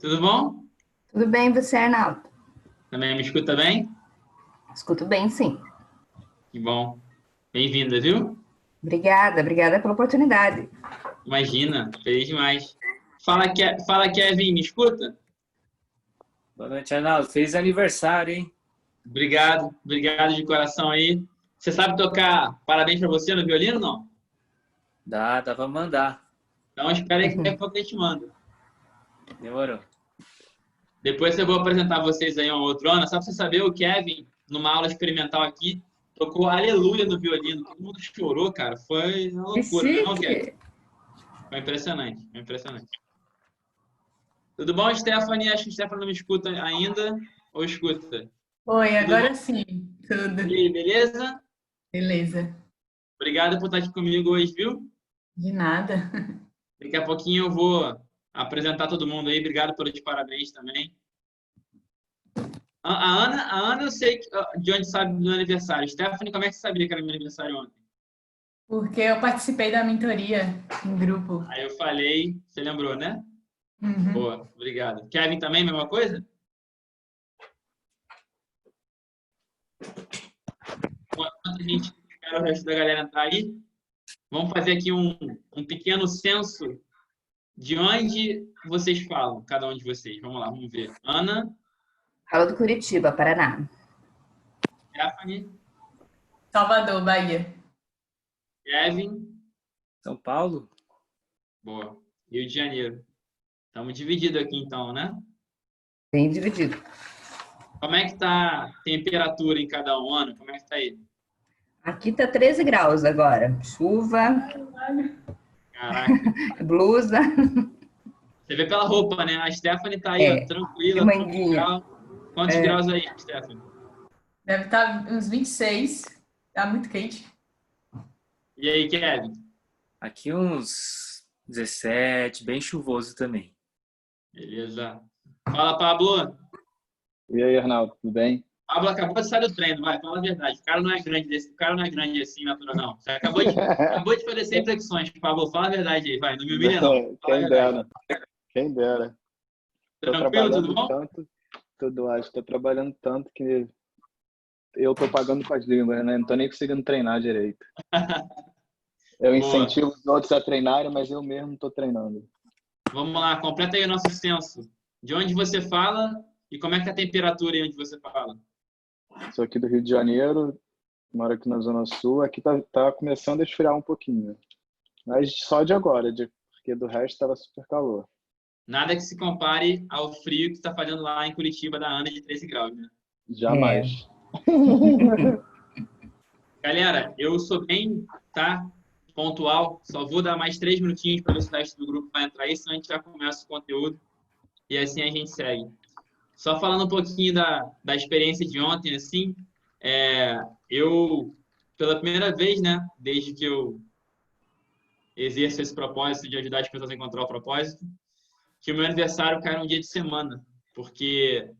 Tudo bom? Tudo bem, você, Arnaldo? Também me escuta bem? Escuto bem, sim. Que bom. Bem-vinda, viu? Obrigada pela oportunidade. Imagina, feliz demais. Fala, Kevin, me escuta? Boa noite, Arnaldo. Feliz aniversário, hein? Obrigado de coração aí. Você sabe tocar parabéns pra você no violino, não? Dá pra mandar. Então espera aí que daqui a pouco a gente manda. Demorou. Depois eu vou apresentar vocês aí uma outra Ana. Só pra você saber, o Kevin, numa aula experimental aqui, tocou Aleluia no violino. Todo mundo chorou, cara. Foi uma Que loucura, né, não, Kevin? chique! Foi impressionante, foi impressionante. Tudo bom, Stephanie? Acho que a Stephanie não me escuta ainda. Ou escuta? Oi, Tudo bom? agora sim, E tudo. aí, beleza? Beleza. Obrigado por estar aqui comigo hoje, viu? De nada. Daqui a pouquinho eu vou apresentar todo mundo aí. Obrigado pelos parabéns também. A Ana eu sei de onde sabe do meu aniversário. Stephanie, como é que você sabia que era meu aniversário ontem? Porque eu participei da mentoria em grupo. Aí eu falei, você lembrou, né? Uhum. Boa, obrigado. Kevin também, mesma coisa? Enquanto a gente espera o resto da galera entrar aí, vamos fazer aqui um pequeno censo de onde vocês falam, cada um de vocês. Vamos lá, vamos ver. Ana, Fala do Curitiba, Paraná. Stephanie, Salvador, Bahia. Kevin, São Paulo? boa. Rio de Janeiro. Estamos divididos aqui então, né? Bem dividido. Como é que tá a temperatura em cada um, Ana? Como é que tá aí? Aqui tá 13 graus agora. Chuva, Caraca. blusa, Você vê pela roupa, né? A Stephanie tá aí, ó, de tranquila, 30 manguinha. graus. Quantos graus aí, Stephanie? Deve estar uns 26. Tá muito quente. E aí, Kevin? Aqui uns 17, bem chuvoso também. Beleza. Fala, Pablo. E aí, Arnaldo, tudo bem? Pablo acabou de sair do treino, vai, fala a verdade. O cara não é grande assim, natural, não. Você acabou de fazer 100 flexões, Pablo. Fala a verdade aí, vai. Não me humilha, não. Fala a Quem verdade. dera, quem dera. Tô Tranquilo, tudo trabalhando bom? tanto, tudo acho, tô trabalhando tanto que eu tô pagando com as línguas, né? Não tô nem conseguindo treinar direito. Eu Boa. incentivo os outros a treinarem, mas eu mesmo não tô treinando. Vamos lá, completa aí o nosso censo. De onde você fala e como é que é a temperatura aí onde você fala? Sou aqui do Rio de Janeiro, moro aqui na Zona Sul. Aqui tá começando a esfriar um pouquinho, mas só de agora, porque do resto tava super calor. Nada que se compare ao frio que está fazendo lá em Curitiba, da Ana, de 13 graus, né? É. Jamais. Galera, eu sou bem, tá? Pontual. Só vou dar mais 3 minutinhos para ver se o resto do grupo vai entrar aí, senão a gente já começa o conteúdo e assim a gente segue. Só falando um pouquinho da experiência de ontem, assim, eu, pela primeira vez, né, desde que eu exerço esse propósito de ajudar as pessoas a encontrar o propósito, que o meu aniversário cai num dia de semana, porque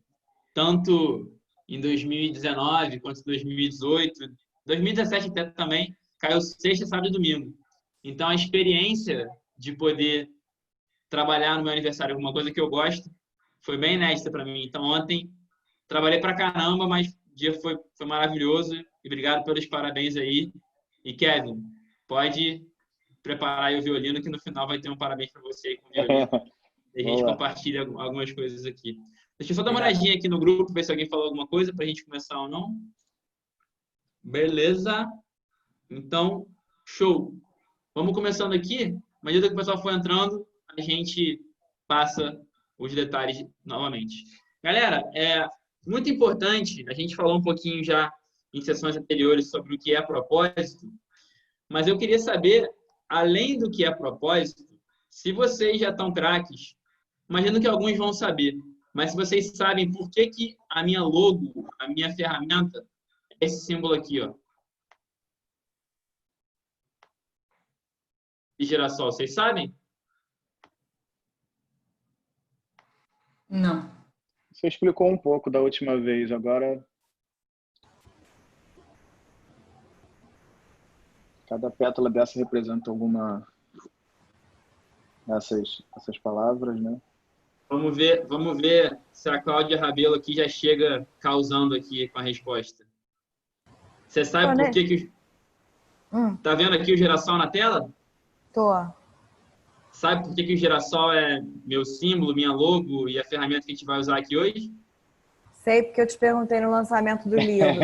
tanto em 2019 quanto em 2018, 2017 até também, caiu sexta, sábado e domingo. Então, a experiência de poder trabalhar no meu aniversário, alguma coisa que eu gosto, foi bem inédita para mim. Então, ontem, trabalhei para caramba, mas o dia foi maravilhoso. E obrigado pelos parabéns aí. E, Kevin, pode preparar aí o violino, que no final vai ter um parabéns para você aí com o violino. E a Vamos gente lá. compartilha algumas coisas aqui. Deixa eu só dar uma Obrigado. olhadinha aqui no grupo, ver se alguém falou alguma coisa para a gente começar ou não. Beleza? Então, show. Vamos começando aqui. À medida que o pessoal for entrando, a gente passa os detalhes novamente. Galera, é muito importante, a gente falou um pouquinho já em sessões anteriores sobre o que é propósito, mas eu queria saber, além do que é propósito, se vocês já estão craques, imagino que alguns vão saber, mas se vocês sabem por que que a minha logo, a minha ferramenta, é esse símbolo aqui, ó, de girassol, vocês sabem? Não. Você explicou um pouco da última vez, agora cada pétala dessa representa alguma dessas palavras, né? Vamos ver se a Cláudia Rabelo aqui já chega causando aqui com a resposta. Você sabe por que que... Tá vendo aqui o girassol na tela? Tô. Sabe por que que o girassol é meu símbolo, minha logo e a ferramenta que a gente vai usar aqui hoje? Sei porque eu te perguntei no lançamento do livro.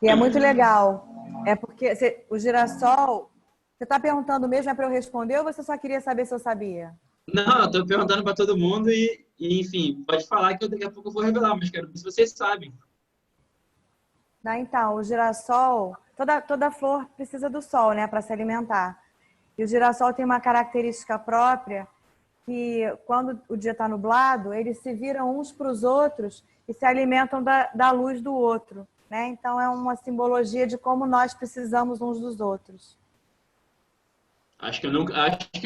E é muito legal. É porque o girassol... Você está perguntando mesmo para eu responder ou você só queria saber se eu sabia? Não, eu tô perguntando para todo mundo enfim, pode falar que daqui a pouco eu vou revelar, mas quero ver se vocês sabem. Então, o girassol... Toda flor precisa do sol, né? Para se alimentar. E o girassol tem uma característica própria que, quando o dia está nublado, eles se viram uns para os outros e se alimentam da luz do outro, né? Então, é uma simbologia de como nós precisamos uns dos outros. Acho que eu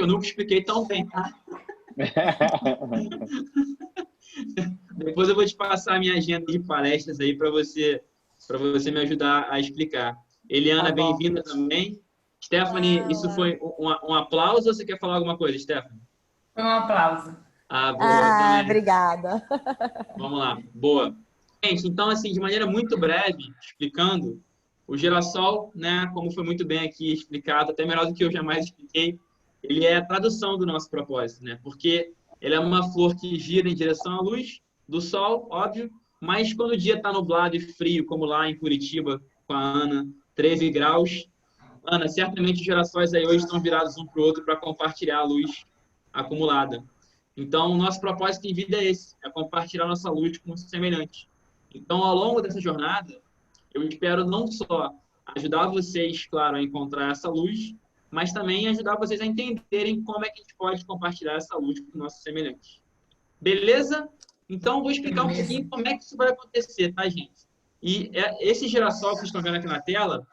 nunca expliquei tão bem, tá? Depois eu vou te passar a minha agenda de palestras aí para você me ajudar a explicar. Eliana, Tá bom. bem-vinda também. Stephanie, isso foi um aplauso ou você quer falar alguma coisa, Stephanie? Foi um aplauso. Boa. Obrigada. Vamos lá, boa. Gente, então, assim, de maneira muito breve, explicando, o girassol, né, como foi muito bem aqui explicado, até melhor do que eu jamais expliquei, ele é a tradução do nosso propósito, né? Porque ele é uma flor que gira em direção à luz do sol, óbvio, mas quando o dia está nublado e frio, como lá em Curitiba, com a Ana, 13 graus, Ana, certamente os girassóis aí hoje estão virados um para o outro para compartilhar a luz acumulada. Então, o nosso propósito em vida é esse, é compartilhar nossa luz com os semelhantes. Então, ao longo dessa jornada, eu espero não só ajudar vocês, claro, a encontrar essa luz, mas também ajudar vocês a entenderem como é que a gente pode compartilhar essa luz com os nossos semelhantes. Beleza? Então, vou explicar um pouquinho como é que isso vai acontecer, tá, gente? E esse girassol que vocês estão vendo aqui na tela,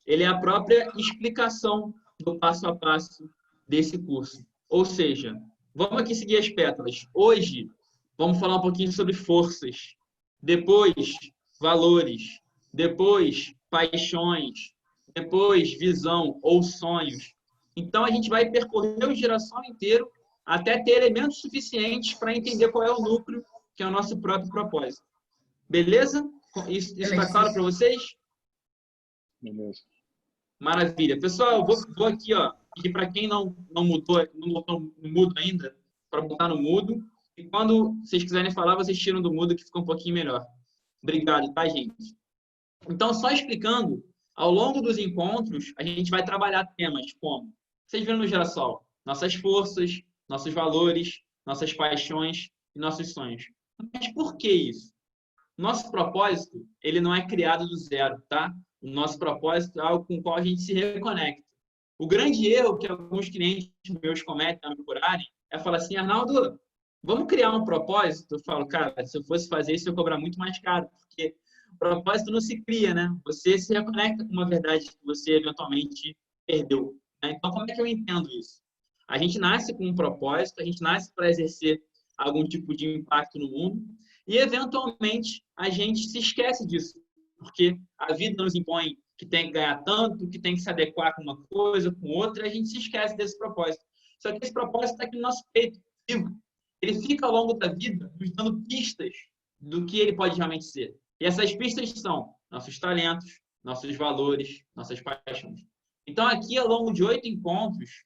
ele é a própria explicação do passo a passo desse curso. Ou seja, vamos aqui seguir as pétalas. Hoje, vamos falar um pouquinho sobre forças. Depois, valores. Depois, paixões. Depois, visão ou sonhos. Então, a gente vai percorrer o girassol inteiro até ter elementos suficientes para entender qual é o núcleo, que é o nosso próprio propósito. Beleza? Isso está claro para vocês? Beleza. Maravilha. Pessoal, vou aqui, ó, pedir para quem não mudou, não botou no mudo ainda, para botar no mudo. E quando vocês quiserem falar, vocês tiram do mudo, que fica um pouquinho melhor. Obrigado, tá, gente? Então, só explicando, ao longo dos encontros, a gente vai trabalhar temas como, vocês viram no girassol, nossas forças, nossos valores, nossas paixões e nossos sonhos. Mas por que isso? Nosso propósito, ele não é criado do zero, tá? O nosso propósito é algo com o qual a gente se reconecta. O grande erro que alguns clientes meus cometem ao me procurarem é falar assim, Arnaldo, vamos criar um propósito? Eu falo, cara, se eu fosse fazer isso, eu ia cobrar muito mais caro, porque o propósito não se cria, né? Você se reconecta com uma verdade que você eventualmente perdeu. Né? Então, como é que eu entendo isso? A gente nasce com um propósito, a gente nasce para exercer algum tipo de impacto no mundo e, eventualmente, a gente se esquece disso, porque a vida nos impõe que tem que ganhar tanto, que tem que se adequar com uma coisa, com outra, e a gente se esquece desse propósito. Só que esse propósito está aqui no nosso peito, vivo. Ele fica ao longo da vida nos dando pistas do que ele pode realmente ser. E essas pistas são nossos talentos, nossos valores, nossas paixões. Então, aqui, ao longo de 8 encontros,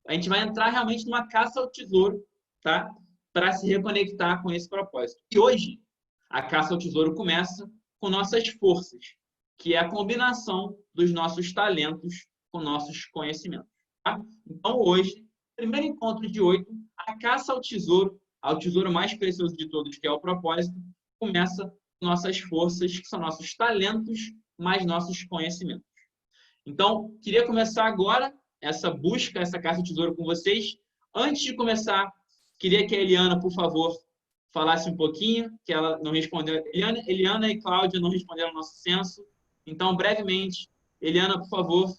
a gente vai entrar realmente numa caça ao tesouro, tá? Para se reconectar com esse propósito. E hoje, a caça ao tesouro começa com nossas forças, que é a combinação dos nossos talentos com nossos conhecimentos. Tá? Então, hoje, primeiro encontro de 8, a caça ao tesouro mais precioso de todos, que é o propósito, começa com nossas forças, que são nossos talentos, mais nossos conhecimentos. Então, queria começar agora essa busca, essa caça ao tesouro com vocês. Antes de começar, queria que a Eliana, por favor, falasse um pouquinho, que ela não respondeu. Eliana e Cláudia não responderam ao nosso censo. Então, brevemente, Eliana, por favor,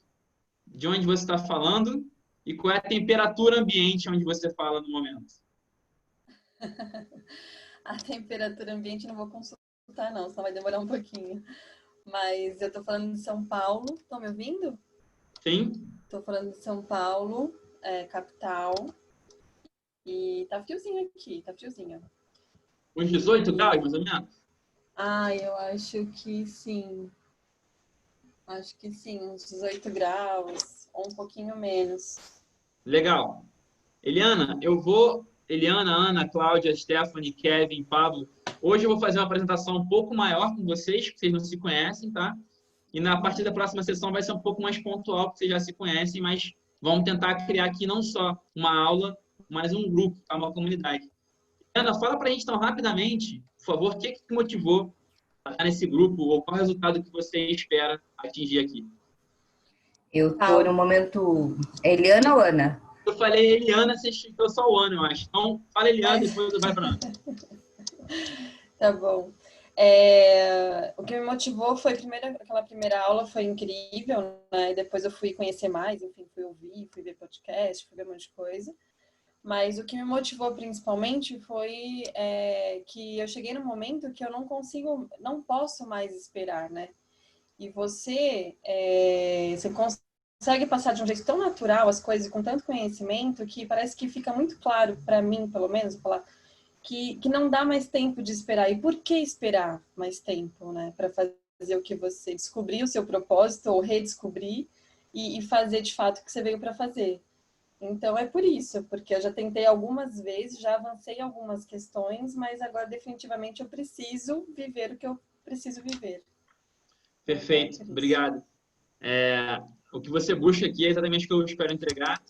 de onde você está falando e qual é a temperatura ambiente onde você fala no momento? A temperatura ambiente não vou consultar, não, só vai demorar um pouquinho. Mas eu estou falando de São Paulo. Estão me ouvindo? Sim. Estou falando de São Paulo, capital. E tá friozinho aqui, tá friozinho. Uns 18 graus, mais ou menos? Eu acho que sim. Acho que sim, uns 18 graus, ou um pouquinho menos. Legal. Eliana, Eliana, Ana, Cláudia, Stephanie, Kevin, Pablo. Hoje eu vou fazer uma apresentação um pouco maior com vocês, porque vocês não se conhecem, tá? E na partir da próxima sessão vai ser um pouco mais pontual, porque vocês já se conhecem, mas vamos tentar criar aqui não só uma aula, mas um grupo, tá? Uma comunidade. Ana, fala pra gente, então, rapidamente, por favor, o que te motivou a estar nesse grupo, ou qual é o resultado que você espera atingir aqui? Eu tô no momento... Eliana ou Ana? Eu falei Eliana, você esticou só o ano, eu acho. Então, fala Eliana, depois vai para Ana. Tá bom. O que me motivou foi aquela primeira aula foi incrível, né? E depois eu fui conhecer mais, enfim, fui ouvir, fui ver podcast, fui ver um monte de coisa. Mas o que me motivou principalmente foi que eu cheguei num momento que eu não posso mais esperar, né? E você consegue passar de um jeito tão natural as coisas e com tanto conhecimento que parece que fica muito claro para mim, pelo menos, falar que não dá mais tempo de esperar. E por que esperar mais tempo, né? Para fazer o que você descobrir o seu propósito ou redescobrir e fazer de fato o que você veio para fazer. Então é por isso, porque eu já tentei algumas vezes, já avancei algumas questões, mas agora definitivamente eu preciso viver o que eu preciso viver. Perfeito, obrigado. O que você busca aqui é exatamente o que eu espero entregar.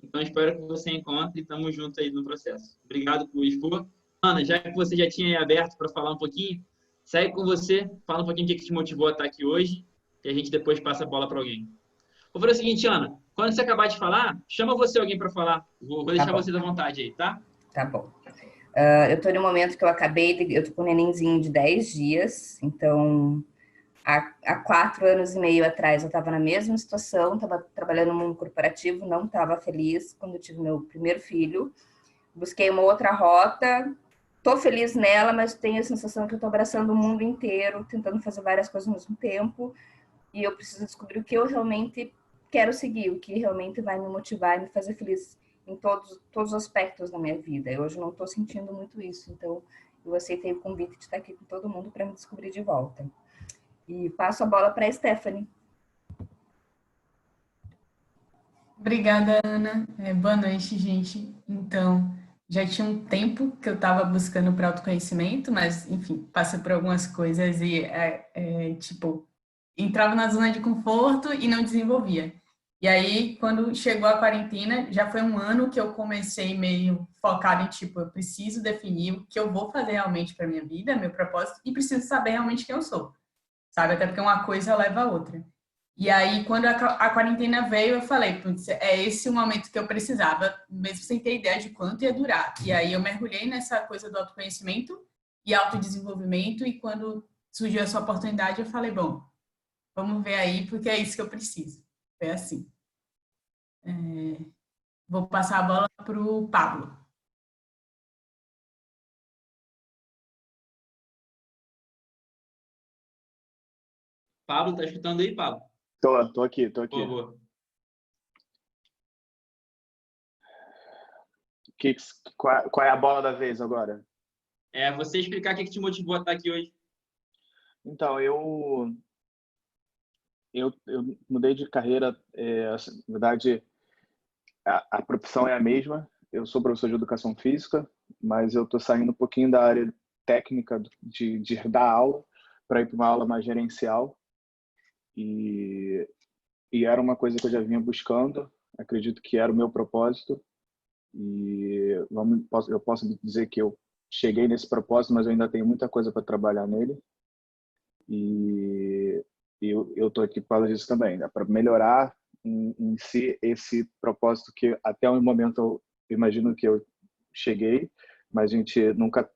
Então, espero que você encontre e estamos juntos aí no processo. Obrigado por expor. Ana, já que você já tinha aberto para falar um pouquinho, segue com você, fala um pouquinho o que te motivou a estar aqui hoje e a gente depois passa a bola para alguém. Vou fazer o seguinte, Ana, quando você acabar de falar, chama você alguém para falar. Vou deixar vocês à vontade aí, tá? Tá bom. Eu tô no momento que eu tô com um nenenzinho de 10 dias, então há 4 anos e meio atrás eu estava na mesma situação, estava trabalhando no mundo corporativo, não estava feliz quando eu tive meu primeiro filho, busquei uma outra rota, tô feliz nela, mas tenho a sensação que eu tô abraçando o mundo inteiro, tentando fazer várias coisas ao mesmo tempo, e eu preciso descobrir o que eu realmente quero seguir, o que realmente vai me motivar e me fazer feliz em todos os aspectos da minha vida. Eu hoje não estou sentindo muito isso, então eu aceitei o convite de estar aqui com todo mundo para me descobrir de volta. E passo a bola para a Stephanie. Obrigada, Ana. Boa noite, gente. Então, já tinha um tempo que eu estava buscando para autoconhecimento, mas, enfim, passei por algumas coisas e, entrava na zona de conforto e não desenvolvia. E aí, quando chegou a quarentena, já foi um ano que eu comecei meio focada em, eu preciso definir o que eu vou fazer realmente para minha vida, meu propósito, e preciso saber realmente quem eu sou, sabe? Até porque uma coisa leva a outra. E aí, quando a quarentena veio, eu falei, putz, é esse o momento que eu precisava, mesmo sem ter ideia de quanto ia durar. E aí, eu mergulhei nessa coisa do autoconhecimento e autodesenvolvimento, e quando surgiu essa oportunidade, eu falei, bom, vamos ver aí, porque é isso que eu preciso. Foi assim. Vou passar a bola para o Pablo. Pablo, tá escutando aí, Pablo? Tô aqui. Boa. Qual é a bola da vez agora? Você explicar o que te motivou a estar aqui hoje. Então, eu mudei de carreira, na verdade, a profissão é a mesma. Eu sou professor de educação física, mas eu estou saindo um pouquinho da área técnica de dar aula para ir para uma aula mais gerencial. E era uma coisa que eu já vinha buscando, acredito que era o meu propósito. E eu posso dizer que eu cheguei nesse propósito, mas eu ainda tenho muita coisa para trabalhar nele. E eu estou aqui por causa disso também, né? Para melhorar em si esse propósito que até o momento eu imagino que eu cheguei, mas a gente nunca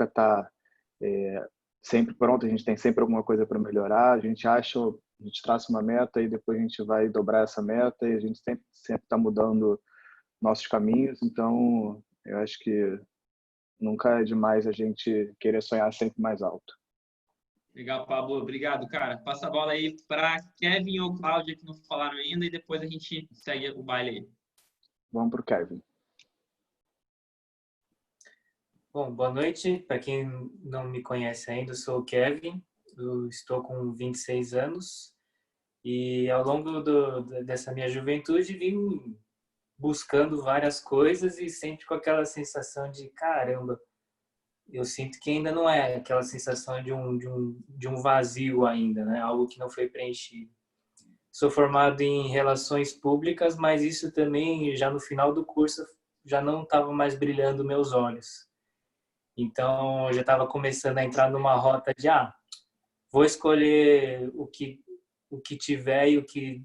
está sempre pronto, a gente tem sempre alguma coisa para melhorar, a gente traça uma meta e depois a gente vai dobrar essa meta e a gente sempre está mudando nossos caminhos, então eu acho que nunca é demais a gente querer sonhar sempre mais alto. Legal, Pablo. Obrigado, cara. Passa a bola aí para Kevin ou Cláudia, que não falaram ainda, e depois a gente segue o baile aí. Vamos para o Kevin. Bom, boa noite. Para quem não me conhece ainda, eu sou o Kevin, eu estou com 26 anos e ao longo dessa minha juventude vim buscando várias coisas e sempre com aquela sensação de caramba, eu sinto que ainda não é aquela sensação de um vazio ainda, né? Algo que não foi preenchido. Sou formado em relações públicas, mas isso também já no final do curso já não estava mais brilhando meus olhos. Então, eu já estava começando a entrar numa rota de, vou escolher o que tiver e o que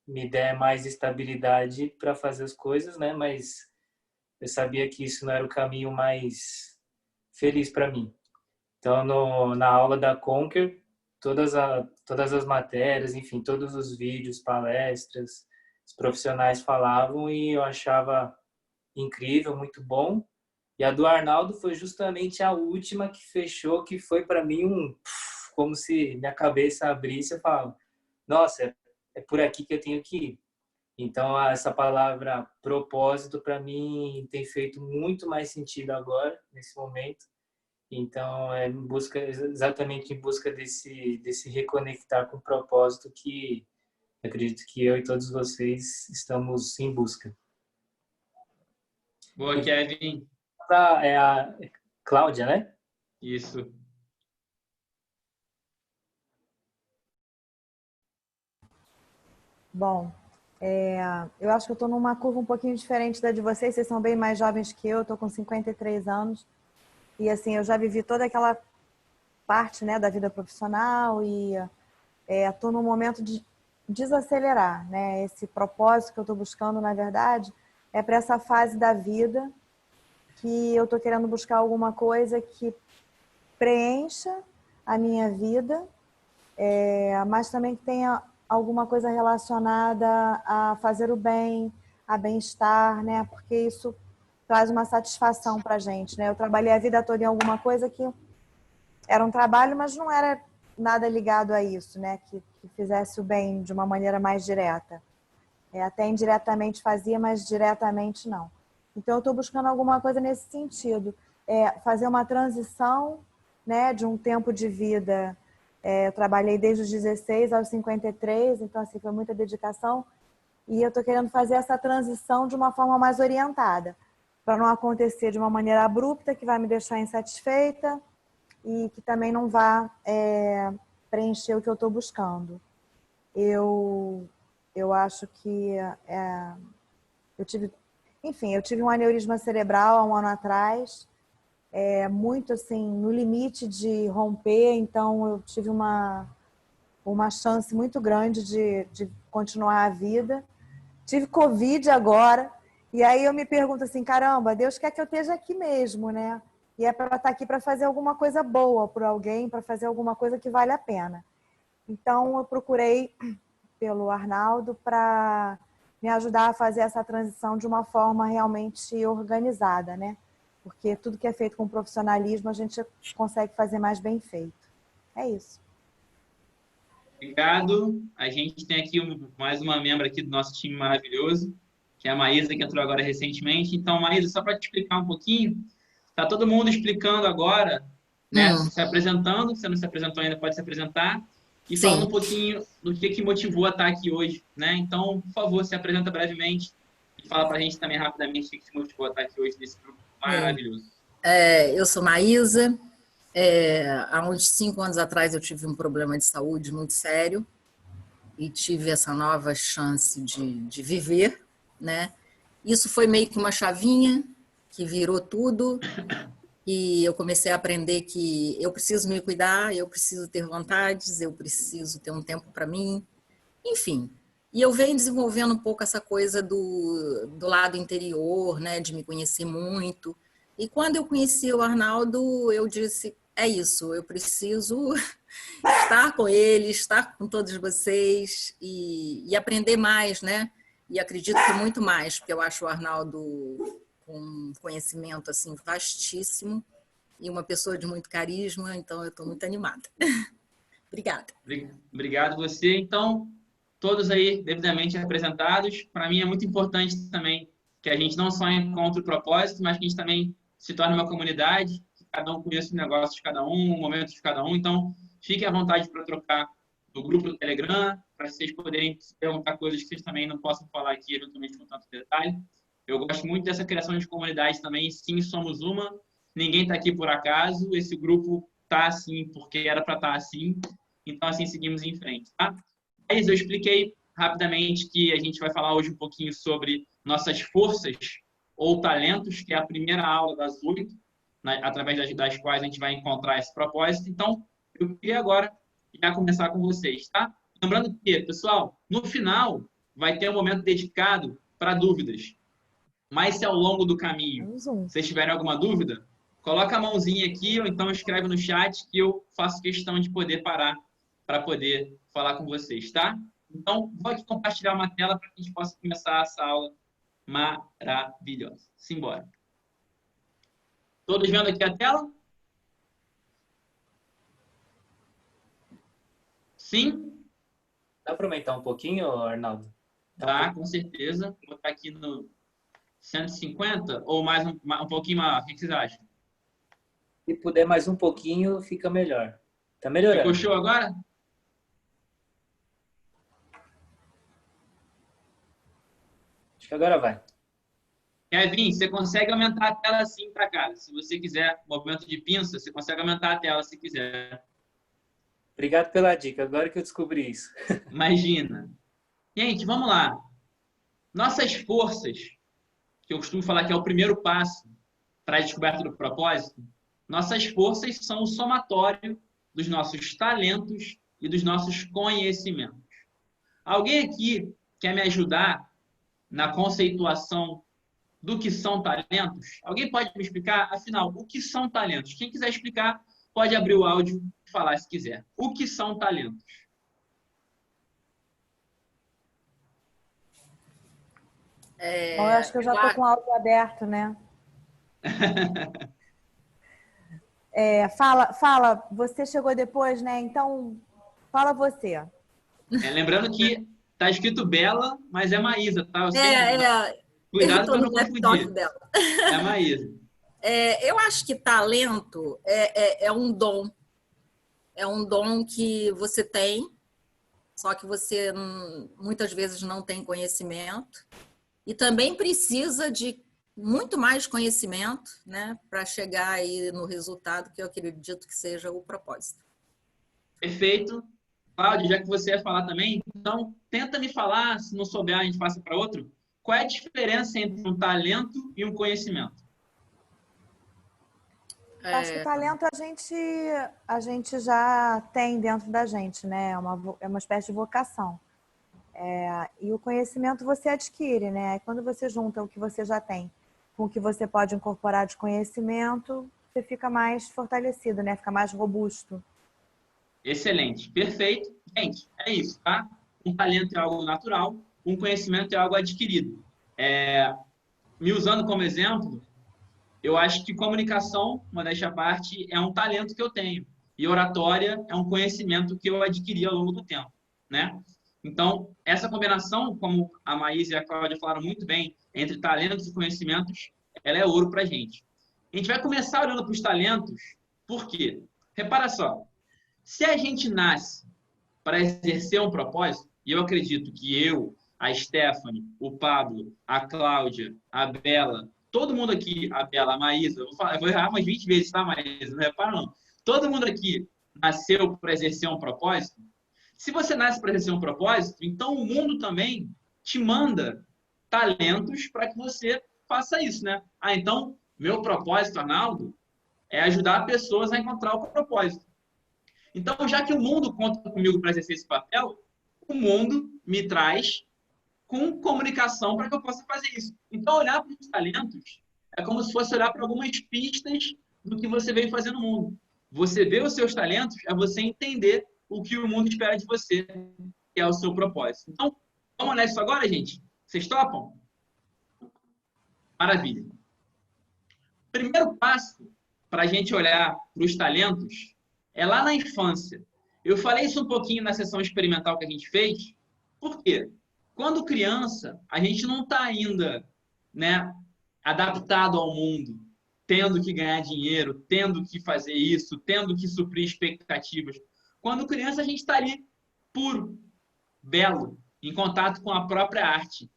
me der mais estabilidade para fazer as coisas, né? Mas eu sabia que isso não era o caminho mais feliz para mim. Então, na aula da Conquer, todas as matérias, enfim, todos os vídeos, palestras, os profissionais falavam e eu achava incrível, muito bom. E a do Arnaldo foi justamente a última que fechou, que foi para mim como se minha cabeça abrisse e eu falava, nossa, é por aqui que eu tenho que ir. Então, essa palavra propósito para mim tem feito muito mais sentido agora, nesse momento. Então, exatamente em busca desse reconectar com o propósito que acredito que eu e todos vocês estamos em busca. Boa, Kevin. É a Cláudia, né? Isso. Bom, eu acho que eu estou numa curva um pouquinho diferente da de vocês. Vocês são bem mais jovens que eu estou com 53 anos. E assim, eu já vivi toda aquela parte, né, da vida profissional e estou num momento de desacelerar, né? Esse propósito que eu estou buscando, na verdade, é para essa fase da vida que eu estou querendo buscar alguma coisa que preencha a minha vida, mas também que tenha alguma coisa relacionada a fazer o bem, a bem-estar, né? Porque isso traz uma satisfação para a gente, né? Eu trabalhei a vida toda em alguma coisa que era um trabalho, mas não era nada ligado a isso, né? Que fizesse o bem de uma maneira mais direta. Até indiretamente fazia, mas diretamente não. Então, eu estou buscando alguma coisa nesse sentido. Fazer uma transição, né, de um tempo de vida. Eu trabalhei desde os 16 aos 53, então assim, foi muita dedicação. E eu estou querendo fazer essa transição de uma forma mais orientada, para não acontecer de uma maneira abrupta, que vai me deixar insatisfeita e que também não vá preencher o que eu estou buscando. Eu acho que eu tive um aneurisma cerebral há um ano atrás, muito assim, no limite de romper, então eu tive uma chance muito grande de continuar a vida. Tive Covid agora, e aí eu me pergunto assim, caramba, Deus quer que eu esteja aqui mesmo, né? E é para estar aqui para fazer alguma coisa boa por alguém, para fazer alguma coisa que vale a pena. Então eu procurei pelo Arnaldo para me ajudar a fazer essa transição de uma forma realmente organizada, né? Porque tudo que é feito com profissionalismo a gente consegue fazer mais bem feito. É isso. Obrigado. A gente tem aqui mais uma membro aqui do nosso time maravilhoso, que é a Maísa, que entrou agora recentemente. Então, Maísa, só para te explicar um pouquinho, está todo mundo explicando agora, né? Se apresentando, se você não se apresentou ainda, pode se apresentar. E falando um pouquinho do que motivou a estar aqui hoje, né? Então, por favor, se apresenta brevemente e fala para a gente também rapidamente o que te motivou a estar aqui hoje nesse grupo maravilhoso. Eu sou Maísa. Há uns 5 anos atrás eu tive um problema de saúde muito sério e tive essa nova chance de viver, né? Isso foi meio que uma chavinha que virou tudo e eu comecei a aprender que eu preciso me cuidar, eu preciso ter vontades, eu preciso ter um tempo para mim, enfim. E eu venho desenvolvendo um pouco essa coisa do lado interior, né? De me conhecer muito. E quando eu conheci o Arnaldo, eu disse, é isso, eu preciso estar com ele, estar com todos vocês e aprender mais, né? E acredito que muito mais, porque eu acho o Arnaldo com um conhecimento assim, vastíssimo e uma pessoa de muito carisma, então eu estou muito animada. Obrigada. Obrigado você. Então, todos aí devidamente apresentados. Para mim é muito importante também que a gente não só encontra o propósito, mas que a gente também se torna uma comunidade, que cada um conhece o negócio de cada um, o momento de cada um. Então, fiquem à vontade para trocar no grupo do Telegram, para vocês poderem perguntar coisas que vocês também não possam falar aqui, eventualmente, com tanto detalhe. Eu gosto muito dessa criação de comunidade também. Sim, somos uma. Ninguém está aqui por acaso. Esse grupo está assim porque era para estar assim. Então, assim, seguimos em frente, tá? Mas eu expliquei rapidamente que a gente vai falar hoje um pouquinho sobre nossas forças ou talentos, que é a primeira aula das 8, através das quais a gente vai encontrar esse propósito. Então, eu queria agora já começar com vocês, tá? Lembrando que, pessoal, no final vai ter um momento dedicado para dúvidas. Mas se ao longo do caminho vocês tiverem alguma dúvida, coloca a mãozinha aqui ou então escreve no chat que eu faço questão de poder parar para poder falar com vocês, tá? Então, vou aqui compartilhar uma tela para que a gente possa começar essa aula maravilhosa. Simbora. Todos vendo aqui a tela? Sim? Dá para aumentar um pouquinho, Arnaldo? Tá, com certeza. Vou botar aqui no 150 ou mais um pouquinho mais. O que vocês acham? Se puder mais um pouquinho, fica melhor. Tá melhorando. Ficou show agora? Acho que agora vai. Kevin, você consegue aumentar a tela assim, tá, cara? Se você quiser, movimento de pinça, você consegue aumentar a tela se quiser. Obrigado pela dica, agora que eu descobri isso. Imagina. Gente, vamos lá. Nossas forças, que eu costumo falar que é o primeiro passo para a descoberta do propósito, nossas forças são o somatório dos nossos talentos e dos nossos conhecimentos. Alguém aqui quer me ajudar na conceituação do que são talentos? Alguém pode me explicar, afinal, o que são talentos? Quem quiser explicar, pode abrir o áudio e falar se quiser. O que são talentos? Bom, eu acho que eu já estou com o áudio aberto, né? Fala, você chegou depois, né? Então, fala você. Lembrando que tá escrito Bela, mas é Maísa, tá? Cuidado para não confundir. Dela. É Maísa. Eu acho que talento é um dom. É um dom que você tem, só que você muitas vezes não tem conhecimento. E também precisa de muito mais conhecimento, né, para chegar aí no resultado que eu acredito que seja o propósito. Perfeito. Cláudio, já que você ia falar também, então tenta me falar, se não souber a gente passa para outro, qual é a diferença entre um talento e um conhecimento? Acho que o talento a gente já tem dentro da gente, né? É uma espécie de vocação. E o conhecimento você adquire, né? Quando você junta o que você já tem com o que você pode incorporar de conhecimento, você fica mais fortalecido, né? Fica mais robusto. Excelente, perfeito. Gente, é isso, tá? Um talento é algo natural, um conhecimento é algo adquirido. Me usando como exemplo, eu acho que comunicação, modéstia à parte, é um talento que eu tenho. E oratória é um conhecimento que eu adquiri ao longo do tempo, né? Então, essa combinação, como a Maísa e a Cláudia falaram muito bem, entre talentos e conhecimentos, ela é ouro para a gente. A gente vai começar olhando para os talentos, por quê? Repara só, se a gente nasce para exercer um propósito, e eu acredito que eu, a Stephanie, o Pablo, a Cláudia, a Bela, todo mundo aqui, a Bela, a Maísa, eu vou errar umas 20 vezes, tá, Maísa? Não repara não. Todo mundo aqui nasceu para exercer um propósito. Se você nasce para exercer um propósito, então o mundo também te manda talentos para que você faça isso, né? Então, meu propósito, Arnaldo, é ajudar pessoas a encontrar o propósito. Então, já que o mundo conta comigo para exercer esse papel, o mundo me traz com comunicação para que eu possa fazer isso. Então, olhar para os talentos é como se fosse olhar para algumas pistas do que você veio fazer no mundo. Você vê os seus talentos, é você entender o que o mundo espera de você, que é o seu propósito. Então, vamos olhar isso agora, gente? Vocês topam? Maravilha. Primeiro passo para a gente olhar para os talentos é lá na infância. Eu falei isso um pouquinho na sessão experimental que a gente fez. Por quê? Quando criança, a gente não está ainda né, adaptado ao mundo, tendo que ganhar dinheiro, tendo que fazer isso, tendo que suprir expectativas. Quando criança, a gente está ali puro, belo, em contato com a própria arte.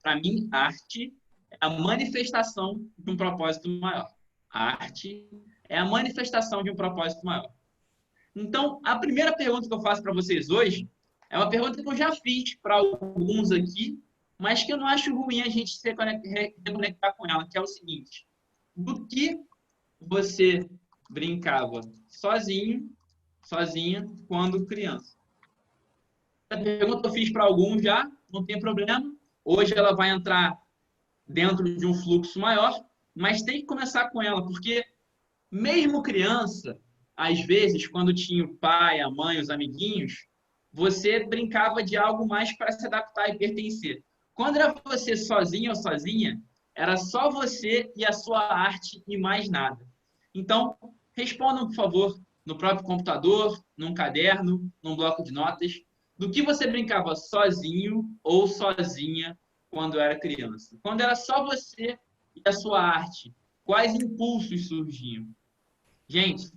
Para mim, arte é a manifestação de um propósito maior. A arte é a manifestação de um propósito maior. Então, a primeira pergunta que eu faço para vocês hoje é uma pergunta que eu já fiz para alguns aqui, mas que eu não acho ruim a gente se reconectar com ela, que é o seguinte: do que você brincava sozinho, sozinha, quando criança? Essa pergunta eu fiz para alguns já, não tem problema. Hoje ela vai entrar dentro de um fluxo maior, mas tem que começar com ela, porque mesmo criança, às vezes, quando tinha o pai, a mãe, os amiguinhos, você brincava de algo mais para se adaptar e pertencer. Quando era você sozinho ou sozinha, era só você e a sua arte e mais nada. Então, respondam, por favor, no próprio computador, num caderno, num bloco de notas, do que você brincava sozinho ou sozinha quando era criança. Quando era só você e a sua arte, quais impulsos surgiam? Gente,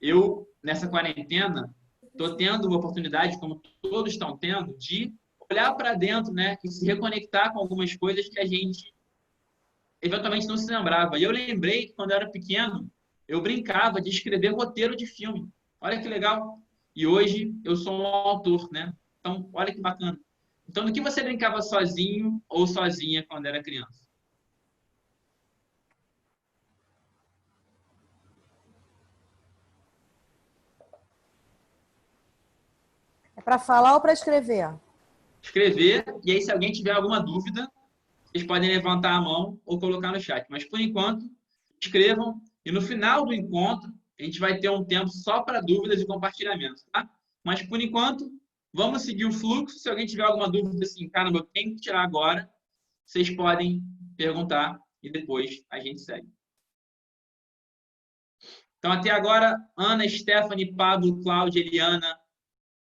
eu, nessa quarentena, estou tendo uma oportunidade, como todos estão tendo, de olhar para dentro, né, e se reconectar com algumas coisas que a gente eventualmente não se lembrava. E eu lembrei que, quando eu era pequeno, eu brincava de escrever roteiro de filme. Olha que legal. E hoje eu sou um autor, né? Então, olha que bacana. Então, do que você brincava sozinho ou sozinha quando era criança? É para falar ou para escrever? Escrever, e aí, se alguém tiver alguma dúvida, vocês podem levantar a mão ou colocar no chat. Mas, por enquanto, escrevam. E no final do encontro, a gente vai ter um tempo só para dúvidas e compartilhamentos, tá? Mas, por enquanto, vamos seguir o fluxo. Se alguém tiver alguma dúvida assim, caramba, eu tenho que tirar agora, vocês podem perguntar e depois a gente segue. Então, até agora, Ana, Stephanie, Pablo, Cláudia, Eliana,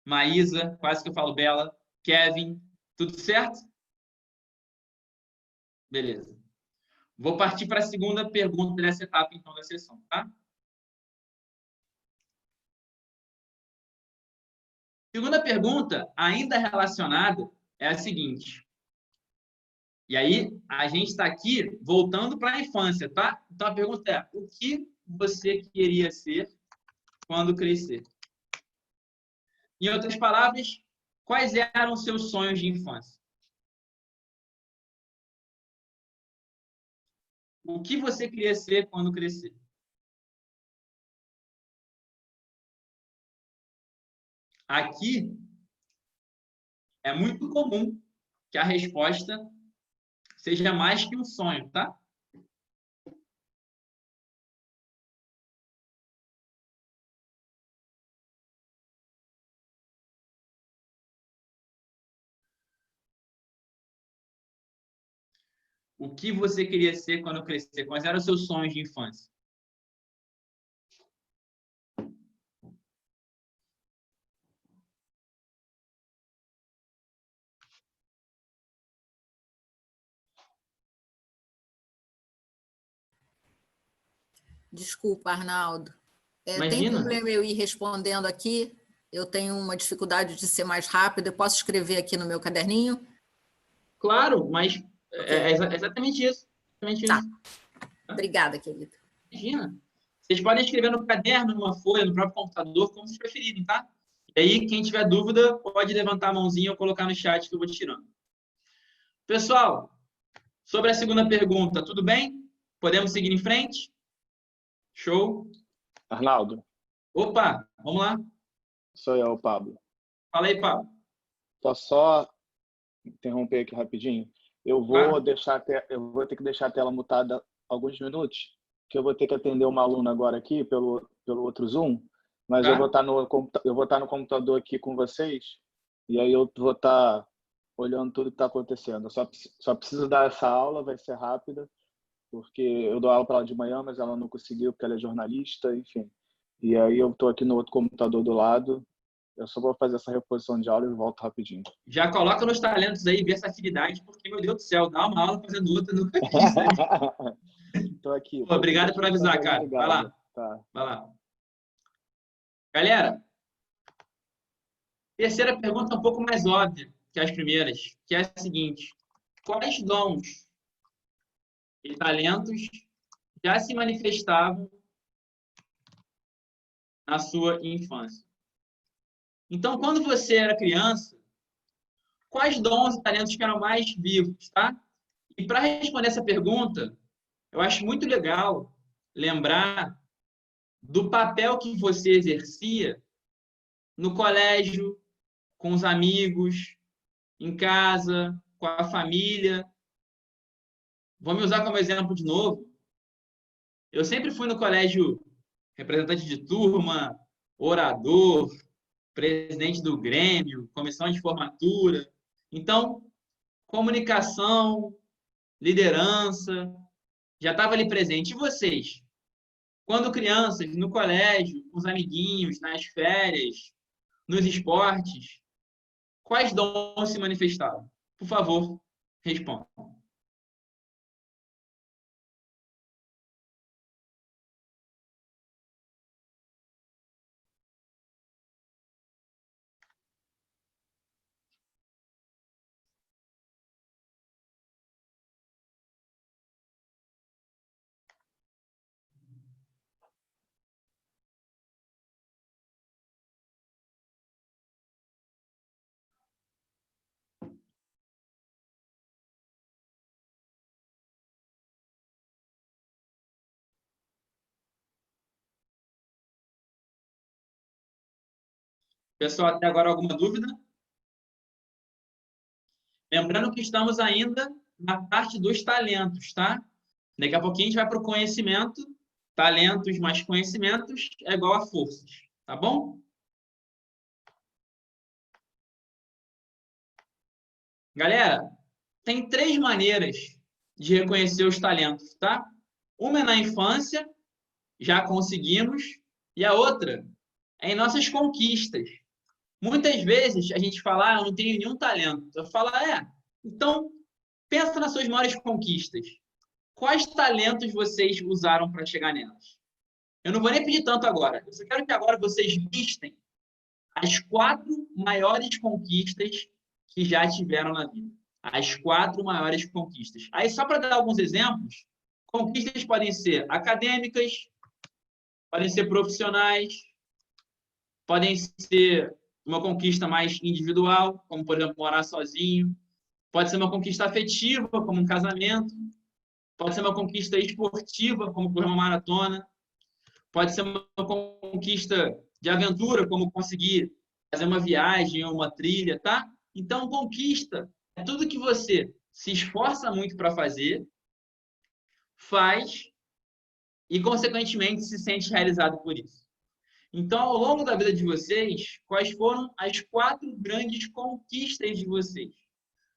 Maísa, quase que eu falo Bela, Kevin, tudo certo? Beleza. Vou partir para a segunda pergunta dessa etapa, então, da sessão, tá? Segunda pergunta, ainda relacionada, é a seguinte. E aí, a gente está aqui voltando para a infância, tá? Então, a pergunta é: o que você queria ser quando crescer? Em outras palavras, quais eram os seus sonhos de infância? O que você queria ser quando crescer? Aqui é muito comum que a resposta seja mais que um sonho, tá? O que você queria ser quando crescer? Quais eram os seus sonhos de infância? Desculpa, Arnaldo. Tem Imagina. problema eu ir respondendo aqui? Eu tenho uma dificuldade de ser mais rápido. Eu posso escrever aqui no meu caderninho? Claro, mas é exatamente isso. Exatamente Tá. isso. Obrigada, querida. Imagina. Vocês podem escrever no caderno, numa folha, no próprio computador, como vocês preferirem, tá? E aí, quem tiver dúvida, pode levantar a mãozinha ou colocar no chat que eu vou tirando. Pessoal, sobre a segunda pergunta, tudo bem? Podemos seguir em frente? Show. Arnaldo, Opa, vamos lá. sou eu, Pablo. Fala aí, Pablo. Posso só interromper aqui rapidinho? Eu vou ter que deixar a tela mutada alguns minutos, que eu vou ter que atender uma aluna agora aqui pelo outro Zoom, mas Tá. eu vou estar no computador aqui com vocês, e aí eu vou estar olhando tudo que está acontecendo. Eu só preciso dar essa aula, vai ser rápida, porque eu dou aula para ela de manhã, mas ela não conseguiu porque ela é jornalista, enfim. E aí eu estou aqui no outro computador do lado, Eu só vou fazer essa reposição de aula e volto rapidinho. Já coloca nos talentos aí, versatilidade, porque, meu Deus do céu, dá uma aula fazendo outra, nunca fiz, né? Tô aqui. Pô, obrigado por avisar, cara. Vai lá. Tá. Vai lá. Galera, terceira pergunta é um pouco mais óbvia que as primeiras, que é a seguinte: quais dons e talentos já se manifestavam na sua infância? Então, quando você era criança, quais dons e talentos que eram mais vivos, tá? E para responder essa pergunta, eu acho muito legal lembrar do papel que você exercia no colégio, com os amigos, em casa, com a família. Vou me usar como exemplo de novo. Eu sempre fui no colégio representante de turma, orador, presidente do Grêmio, comissão de formatura. Então, comunicação, liderança, já estava ali presente. E vocês? Quando crianças, no colégio, com os amiguinhos, nas férias, nos esportes, quais dons se manifestavam? Por favor, responda. Pessoal, até agora alguma dúvida? Lembrando que estamos ainda na parte dos talentos, tá? Daqui a pouquinho a gente vai para o conhecimento. Talentos mais conhecimentos é igual a forças, tá bom? Galera, tem 3 maneiras de reconhecer os talentos, tá? Uma é na infância, já conseguimos, e a outra é em nossas conquistas. Muitas vezes a gente fala, eu não tenho nenhum talento. Eu falo, então pensa nas suas maiores conquistas. Quais talentos vocês usaram para chegar nelas? Eu não vou nem pedir tanto agora. Eu só quero que agora vocês listem as 4 maiores conquistas que já tiveram na vida. As 4 maiores conquistas. Aí, só para dar alguns exemplos, conquistas podem ser acadêmicas, podem ser profissionais, podem ser uma conquista mais individual, como, por exemplo, morar sozinho. Pode ser uma conquista afetiva, como um casamento. Pode ser uma conquista esportiva, como correr uma maratona. Pode ser uma conquista de aventura, como conseguir fazer uma viagem ou uma trilha, tá? Então, conquista é tudo que você se esforça muito para fazer, faz e, consequentemente, se sente realizado por isso. Então, ao longo da vida de vocês, quais foram as 4 grandes conquistas de vocês?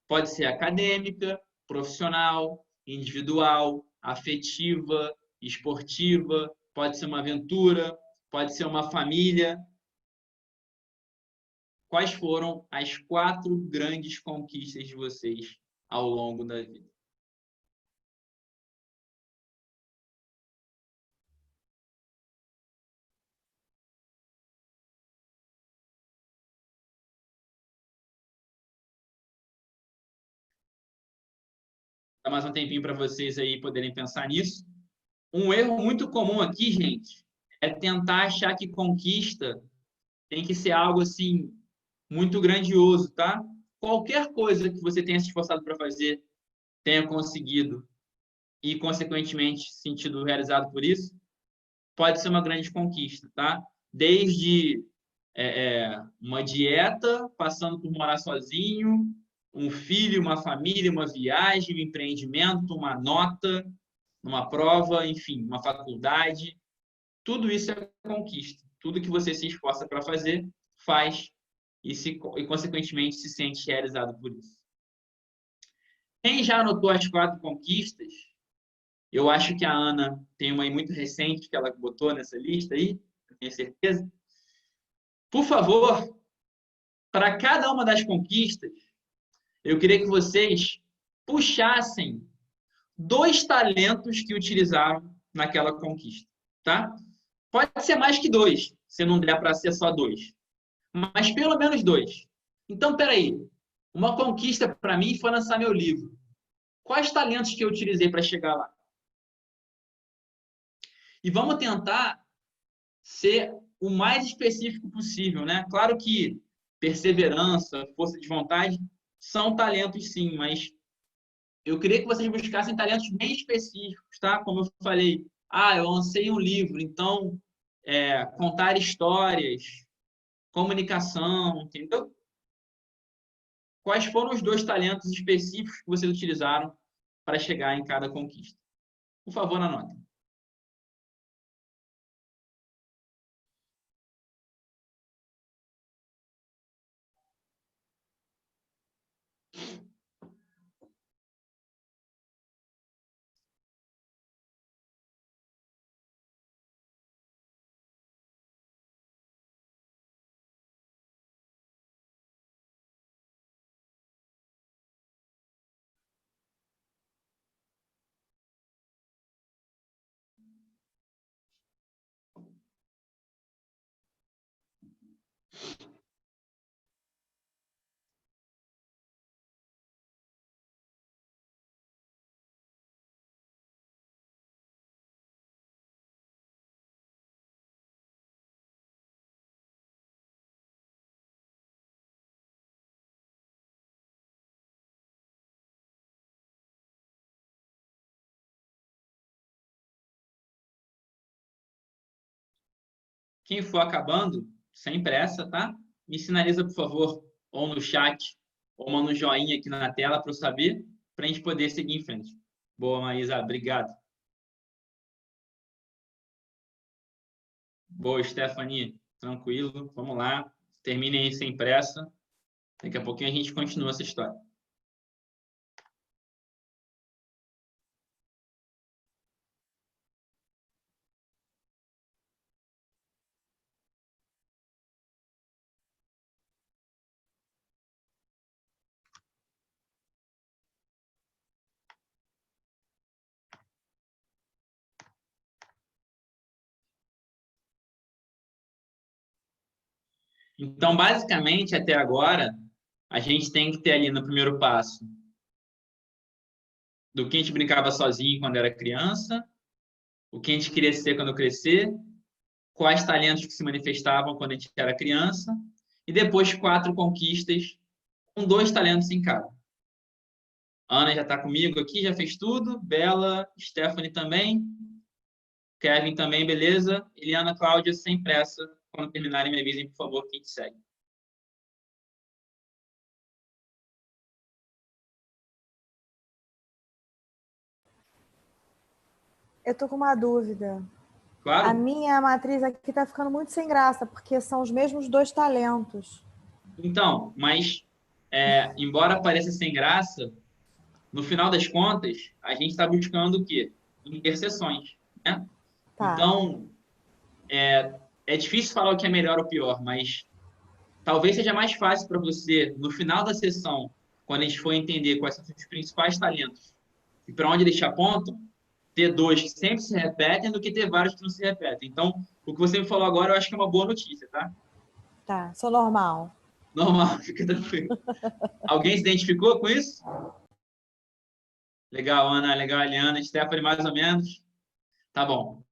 Pode ser acadêmica, profissional, individual, afetiva, esportiva, pode ser uma aventura, pode ser uma família. Quais foram as 4 grandes conquistas de vocês ao longo da vida? Dá mais um tempinho para vocês aí poderem pensar nisso. Um erro muito comum aqui, gente, é tentar achar que conquista tem que ser algo assim muito grandioso, tá? Qualquer coisa que você tenha se esforçado para fazer, tenha conseguido e, consequentemente, sentido realizado por isso, pode ser uma grande conquista, tá? Desde uma dieta, passando por morar sozinho, um filho, uma família, uma viagem, um empreendimento, uma nota, uma prova, enfim, uma faculdade. Tudo isso é conquista. Tudo que você se esforça para fazer, faz e, consequentemente, se sente realizado por isso. Quem já anotou as 4 conquistas, eu acho que a Ana tem uma aí muito recente que ela botou nessa lista aí, eu tenho certeza. Por favor, para cada uma das conquistas, eu queria que vocês puxassem 2 talentos que utilizaram naquela conquista, tá? Pode ser mais que 2, se não der para ser só 2. Mas pelo menos 2. Então, peraí. Uma conquista para mim foi lançar meu livro. Quais talentos que eu utilizei para chegar lá? E vamos tentar ser o mais específico possível, né? Claro que perseverança, força de vontade são talentos, sim, mas eu queria que vocês buscassem talentos bem específicos, tá? Como eu falei, eu lancei um livro, então contar histórias, comunicação, entendeu? Quais foram os 2 talentos específicos que vocês utilizaram para chegar em cada conquista? Por favor, anotem. Quem for acabando, sem pressa, tá? Me sinaliza, por favor, ou no chat, ou manda um joinha aqui na tela para eu saber, para a gente poder seguir em frente. Boa, Maísa, obrigado. Boa, Stephanie, tranquilo, vamos lá. Terminem aí sem pressa. Daqui a pouquinho a gente continua essa história. Então, basicamente, até agora, a gente tem que ter ali no primeiro passo do que a gente brincava sozinho quando era criança, o que a gente queria ser quando crescer, quais talentos que se manifestavam quando a gente era criança, e depois 4 conquistas com 2 talentos em cada. A Ana já está comigo aqui, já fez tudo. Bela, Stephanie também. Kevin também, beleza. Eliana, Cláudia, sem pressa. Quando terminarem, me avisem, por favor, quem te segue. Eu tô com uma dúvida. Claro. A minha matriz aqui tá ficando muito sem graça, porque são os mesmos 2 talentos. Então, mas embora pareça sem graça, no final das contas, a gente está buscando o quê? Interseções, né? Tá. Então, é difícil falar o que é melhor ou pior, mas talvez seja mais fácil para você, no final da sessão, quando a gente for entender quais são os principais talentos e para onde deixar ponto, ter 2 que sempre se repetem do que ter vários que não se repetem. Então, o que você me falou agora, eu acho que é uma boa notícia, tá? Tá, sou normal. Normal, fica tranquilo. Alguém se identificou com isso? Legal, Ana, legal, Eliana, Stephanie, mais ou menos. Tá bom.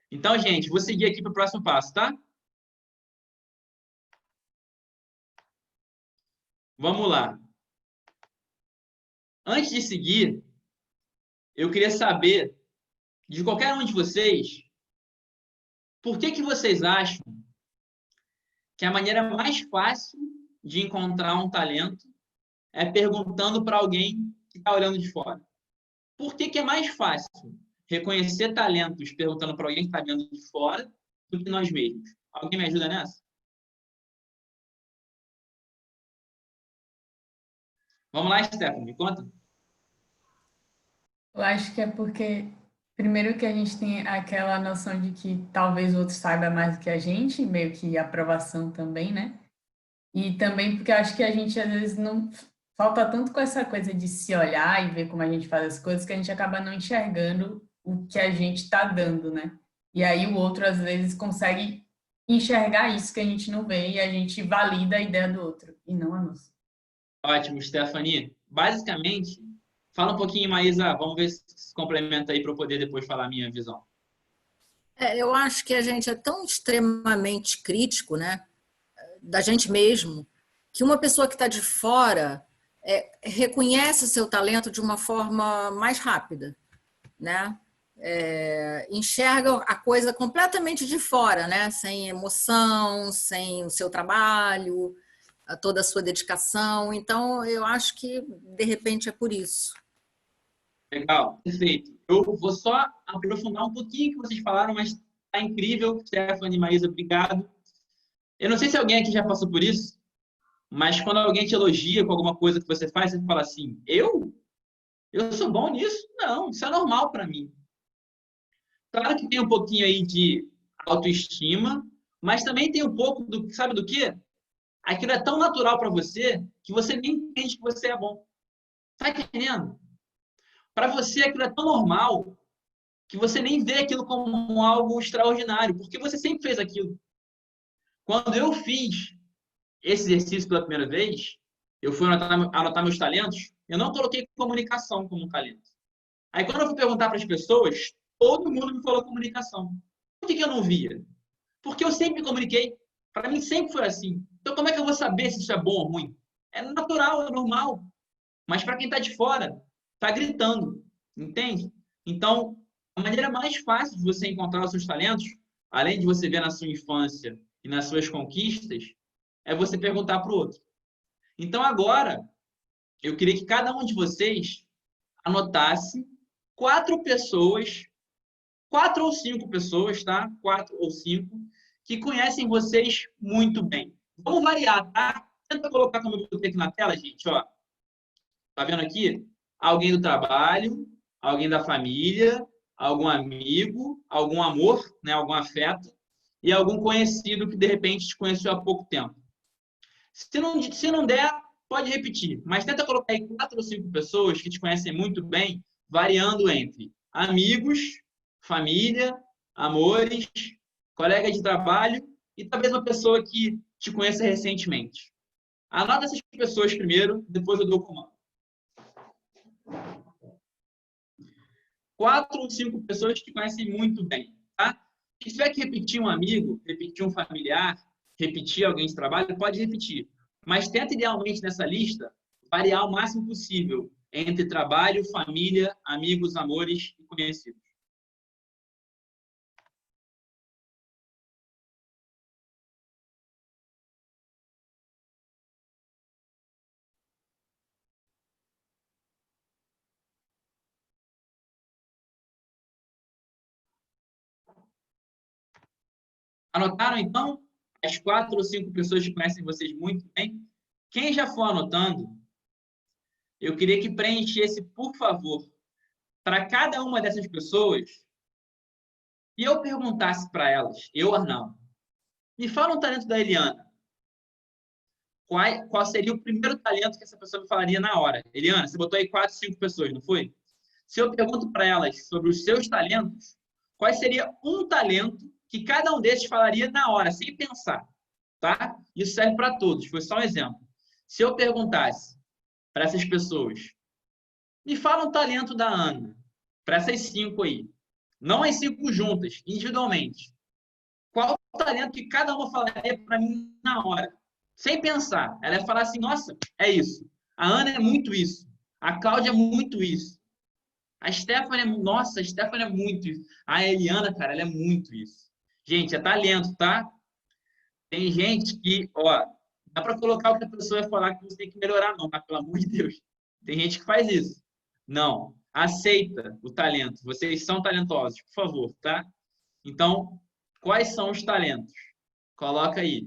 Então, gente, vou seguir aqui para o próximo passo, tá? Vamos lá. Antes de seguir, eu queria saber de qualquer um de vocês, por que vocês acham que a maneira mais fácil de encontrar um talento é perguntando para alguém que está olhando de fora? Por que é mais fácil reconhecer talentos perguntando para alguém que está vendo de fora do que nós mesmos? Alguém me ajuda nessa? Vamos lá, Stephanie, me conta. Eu acho que é porque, primeiro, que a gente tem aquela noção de que talvez o outro saiba mais do que a gente, meio que aprovação também, né? E também porque eu acho que a gente às vezes não falta tanto com essa coisa de se olhar e ver como a gente faz as coisas que a gente acaba não enxergando o que a gente está dando, né? E aí o outro às vezes consegue enxergar isso que a gente não vê e a gente valida a ideia do outro e não a nossa. Ótimo, Stephanie. Basicamente, fala um pouquinho, Maísa. Vamos ver se complementa aí para eu poder depois falar a minha visão. Eu acho que a gente é tão extremamente crítico, né, da gente mesmo, que uma pessoa que está de fora reconhece o seu talento de uma forma mais rápida, né? Enxerga a coisa completamente de fora, né? Sem emoção, sem o seu trabalho, toda a sua dedicação. Então, eu acho que, de repente, é por isso. Legal, perfeito. Eu vou só aprofundar um pouquinho o que vocês falaram, mas tá incrível. Stephanie, Maísa, obrigado. Eu não sei se alguém aqui já passou por isso, mas quando alguém te elogia com alguma coisa que você faz, você fala assim: Eu sou bom nisso? Não, isso é normal para mim. Claro que tem um pouquinho aí de autoestima, mas também tem um pouco do, sabe do quê? Aquilo é tão natural para você que você nem entende que você é bom. Tá entendendo? Para você aquilo é tão normal que você nem vê aquilo como algo extraordinário, porque você sempre fez aquilo. Quando eu fiz esse exercício pela primeira vez, eu fui anotar meus talentos, eu não coloquei comunicação como um talento. Aí quando eu fui perguntar para as pessoas, todo mundo me falou comunicação. Por que eu não via? Porque eu sempre me comuniquei. Para mim sempre foi assim. Então como é que eu vou saber se isso é bom ou ruim? É natural, é normal. Mas para quem está de fora, está gritando. Entende? Então, a maneira mais fácil de você encontrar os seus talentos, além de você ver na sua infância e nas suas conquistas, é você perguntar para o outro. Então, agora, eu queria que cada um de vocês anotasse 4 pessoas, 4 ou 5 pessoas, tá? 4 ou 5, que conhecem vocês muito bem. Vamos variar, tá? Tenta colocar como eu botei aqui na tela, gente, ó. Tá vendo aqui? Alguém do trabalho, alguém da família, algum amigo, algum amor, né? Algum afeto, e algum conhecido que de repente te conheceu há pouco tempo. Se não der, pode repetir, mas tenta colocar aí 4 ou 5 pessoas que te conhecem muito bem, variando entre amigos, família, amores, colegas de trabalho e talvez uma pessoa que te conheça recentemente. Anota essas pessoas primeiro, depois eu dou o comando. 4 ou 5 pessoas que te conhecem muito bem, tá? Se tiver que repetir um amigo, repetir um familiar, repetir alguém de trabalho, pode repetir. Mas tenta, idealmente, nessa lista, variar o máximo possível entre trabalho, família, amigos, amores e conhecidos. Anotaram, então? As 4 ou 5 pessoas que conhecem vocês muito bem? Quem já for anotando, eu queria que preenchesse, por favor, para cada uma dessas pessoas, e eu perguntasse para elas, eu ou não, me fala um talento da Eliana. Qual seria o primeiro talento que essa pessoa me falaria na hora? Eliana, você botou aí 4, 5 pessoas, não foi? Se eu pergunto para elas sobre os seus talentos, qual seria um talento que cada um desses falaria na hora, sem pensar? Tá? Isso serve para todos, foi só um exemplo. Se eu perguntasse para essas pessoas, me fala um talento da Ana, para essas 5 aí, não as 5 juntas, individualmente. Qual o talento que cada uma falaria para mim na hora? Sem pensar. Ela ia falar assim, nossa, é isso. A Ana é muito isso. A Cláudia é muito isso. A Stephanie nossa, a Stephanie é muito isso. A Eliana, cara, ela é muito isso. Gente, é talento, tá? Tem gente que, ó, dá para colocar o que a pessoa vai falar que você tem que melhorar, não, tá? Pelo amor de Deus. Tem gente que faz isso. Não. Aceita o talento. Vocês são talentosos, por favor, tá? Então, quais são os talentos? Coloca aí.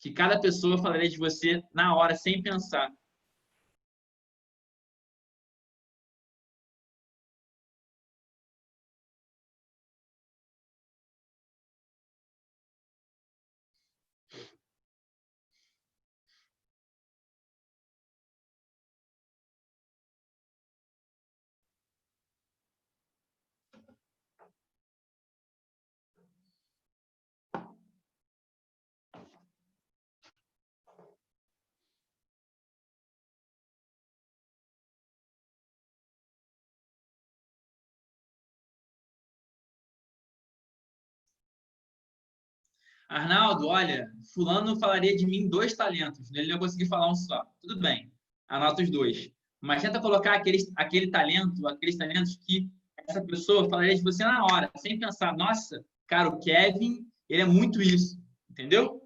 Que cada pessoa falaria de você na hora, sem pensar. Arnaldo, olha, fulano falaria de mim 2 talentos, ele não ia conseguir falar um só. Tudo bem, anota os 2. Mas tenta colocar aqueles talentos que essa pessoa falaria de você na hora, sem pensar, nossa, cara, o Kevin, ele é muito isso, entendeu?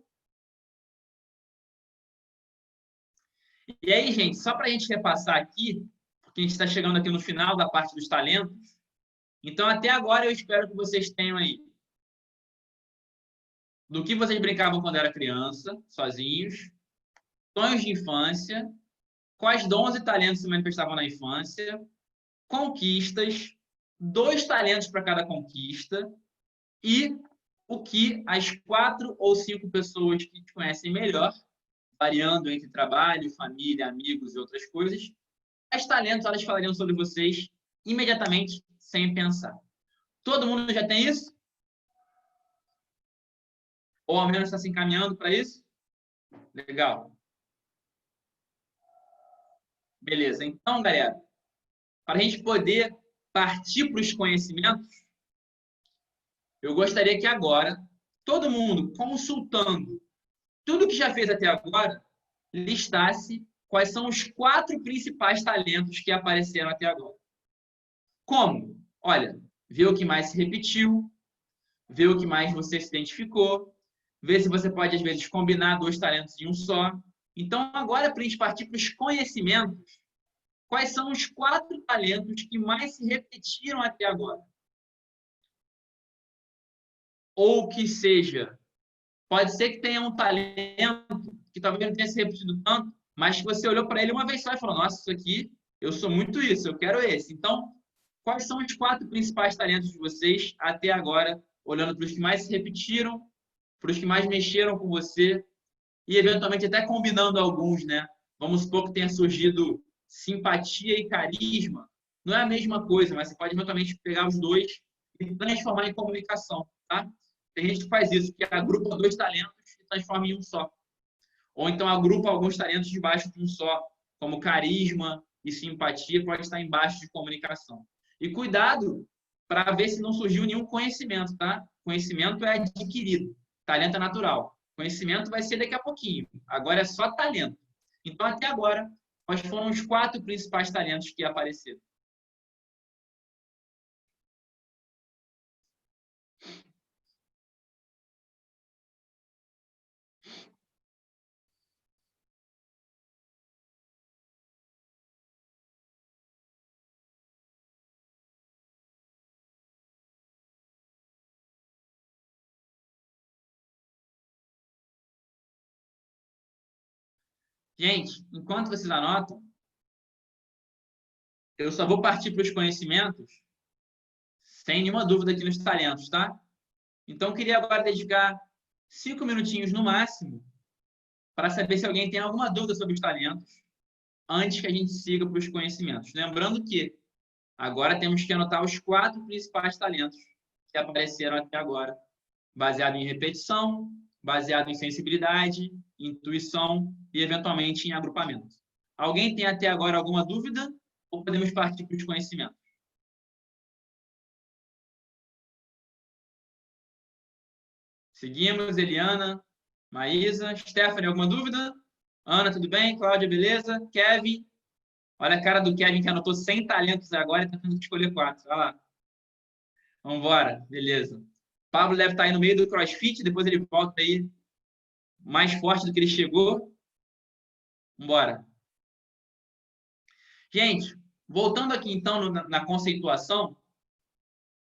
E aí, gente, só para a gente repassar aqui, porque a gente está chegando aqui no final da parte dos talentos, então até agora eu espero que vocês tenham aí do que vocês brincavam quando era criança, sozinhos, sonhos de infância, quais dons e talentos se manifestavam na infância, conquistas, 2 talentos para cada conquista e o que as 4 ou 5 pessoas que te conhecem melhor, variando entre trabalho, família, amigos e outras coisas, quais talentos elas falariam sobre vocês imediatamente, sem pensar. Todo mundo já tem isso? Ou ao menos está se encaminhando para isso? Legal. Beleza. Então, galera, para a gente poder partir para os conhecimentos, eu gostaria que agora, todo mundo, consultando tudo que já fez até agora, listasse quais são os 4 principais talentos que apareceram até agora. Como? Olha, vê o que mais se repetiu, vê o que mais você se identificou, vê se você pode, às vezes, combinar 2 talentos em um só. Então, agora, para a gente partir para os conhecimentos, quais são os 4 talentos que mais se repetiram até agora? Ou que seja, pode ser que tenha um talento que talvez não tenha se repetido tanto, mas que você olhou para ele uma vez só e falou, nossa, isso aqui, eu sou muito isso, eu quero esse. Então, quais são os 4 principais talentos de vocês até agora, olhando para os que mais se repetiram, para os que mais mexeram com você e, eventualmente, até combinando alguns, né? Vamos supor que tenha surgido simpatia e carisma. Não é a mesma coisa, mas você pode, eventualmente, pegar os 2 e transformar em comunicação, tá? Tem gente que faz isso, que agrupa 2 talentos e transforma em um só. Ou então agrupa alguns talentos debaixo de um só, como carisma e simpatia pode estar embaixo de comunicação. E cuidado para ver se não surgiu nenhum conhecimento, tá? Conhecimento é adquirido, talento é natural. Conhecimento vai ser daqui a pouquinho. Agora é só talento. Então, até agora, quais foram os 4 principais talentos que apareceram? Gente, enquanto vocês anotam, eu só vou partir para os conhecimentos sem nenhuma dúvida aqui nos talentos, tá? Então, eu queria agora dedicar 5 minutinhos no máximo para saber se alguém tem alguma dúvida sobre os talentos antes que a gente siga para os conhecimentos. Lembrando que agora temos que anotar os 4 principais talentos que apareceram até agora, baseado em repetição, baseado em sensibilidade, intuição e, eventualmente, em agrupamento. Alguém tem até agora alguma dúvida ou podemos partir para os conhecimentos? Seguimos, Eliana, Maísa, Stephanie, alguma dúvida? Ana, tudo bem? Cláudia, beleza? Kevin? Olha a cara do Kevin que anotou 100 talentos agora e está tendo que escolher 4. Olha lá. Vamos embora. Beleza. Pablo deve estar aí no meio do crossfit, depois ele volta aí mais forte do que ele chegou. Vamos embora. Gente, voltando aqui então na conceituação,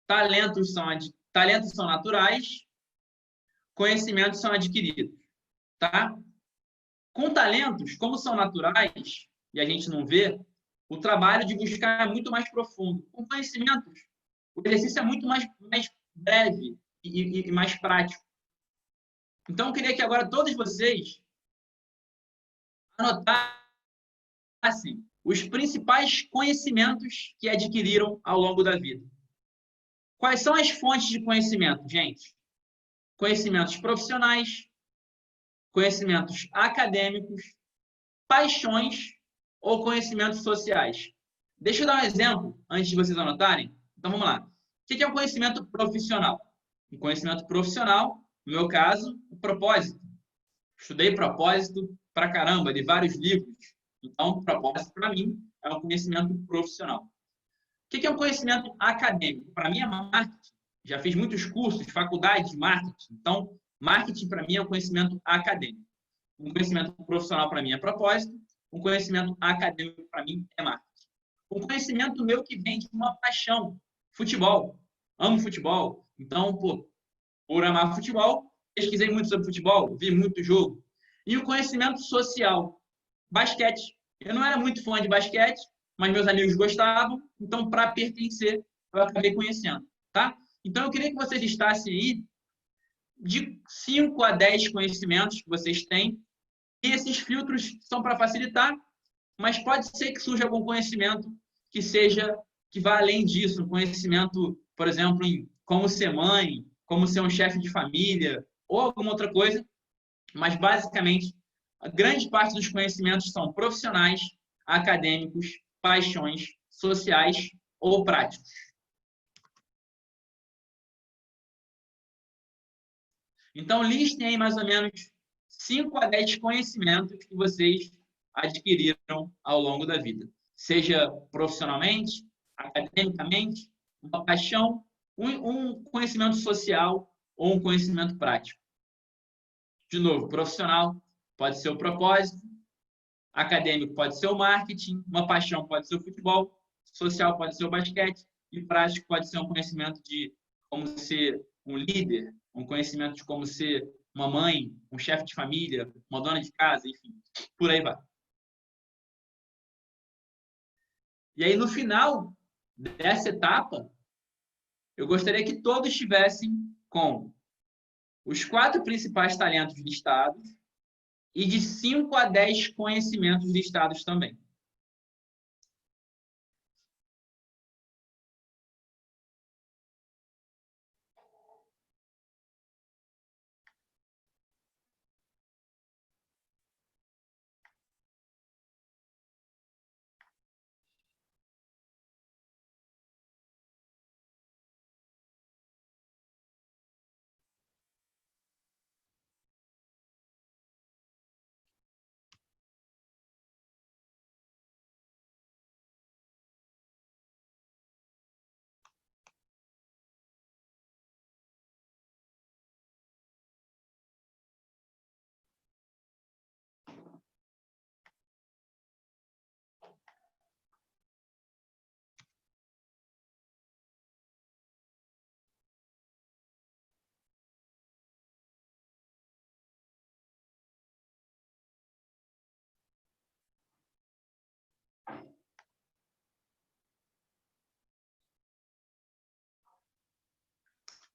talentos são naturais, conhecimentos são adquiridos, tá? Com talentos, como são naturais e a gente não vê, o trabalho de buscar é muito mais profundo. Com conhecimentos, o exercício é muito mais breve e mais prático. Então, eu queria que agora todos vocês anotassem os principais conhecimentos que adquiriram ao longo da vida. Quais são as fontes de conhecimento, gente? Conhecimentos profissionais, conhecimentos acadêmicos, paixões ou conhecimentos sociais. Deixa eu dar um exemplo antes de vocês anotarem. Então, vamos lá. O que é um conhecimento profissional? Um conhecimento profissional No meu caso, o propósito. Estudei propósito pra caramba, li vários livros. Então, propósito, para mim, é um conhecimento profissional. O que é um conhecimento acadêmico? Para mim, é marketing. Já fiz muitos cursos, faculdade de marketing. Então, marketing, para mim, é um conhecimento acadêmico. Um conhecimento profissional, para mim, é propósito. Um conhecimento acadêmico, para mim, é marketing. Um conhecimento meu que vem de uma paixão. Futebol. Amo futebol. Então, por amar futebol, pesquisei muito sobre futebol, vi muito jogo. E o conhecimento social. Basquete. Eu não era muito fã de basquete, mas meus amigos gostavam. Então, para pertencer, eu acabei conhecendo. Tá? Então, eu queria que vocês listassem aí de 5 a 10 conhecimentos que vocês têm. E esses filtros são para facilitar, mas pode ser que surja algum conhecimento que vá além disso. Um conhecimento, por exemplo, em como ser mãe, como ser um chefe de família, ou alguma outra coisa. Mas, basicamente, a grande parte dos conhecimentos são profissionais, acadêmicos, paixões, sociais ou práticos. Então, listem aí mais ou menos 5 a 10 conhecimentos que vocês adquiriram ao longo da vida. Seja profissionalmente, academicamente, uma paixão, um conhecimento social ou um conhecimento prático. De novo, profissional pode ser o propósito, acadêmico pode ser o marketing, uma paixão pode ser o futebol, social pode ser o basquete e prático pode ser um conhecimento de como ser um líder, um conhecimento de como ser uma mãe, um chefe de família, uma dona de casa, enfim, por aí vai. E aí, no final dessa etapa, eu gostaria que todos estivessem com os 4 principais talentos listados e de 5 a 10 conhecimentos listados também.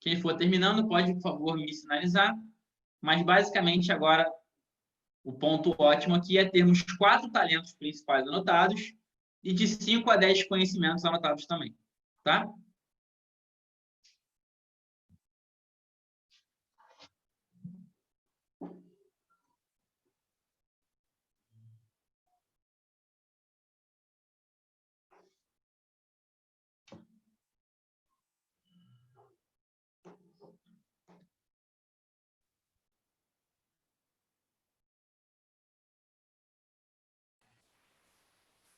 Quem for terminando pode, por favor, me sinalizar. Mas, basicamente, agora, o ponto ótimo aqui é termos 4 talentos principais anotados e de 5 a 10 conhecimentos anotados também. Tá?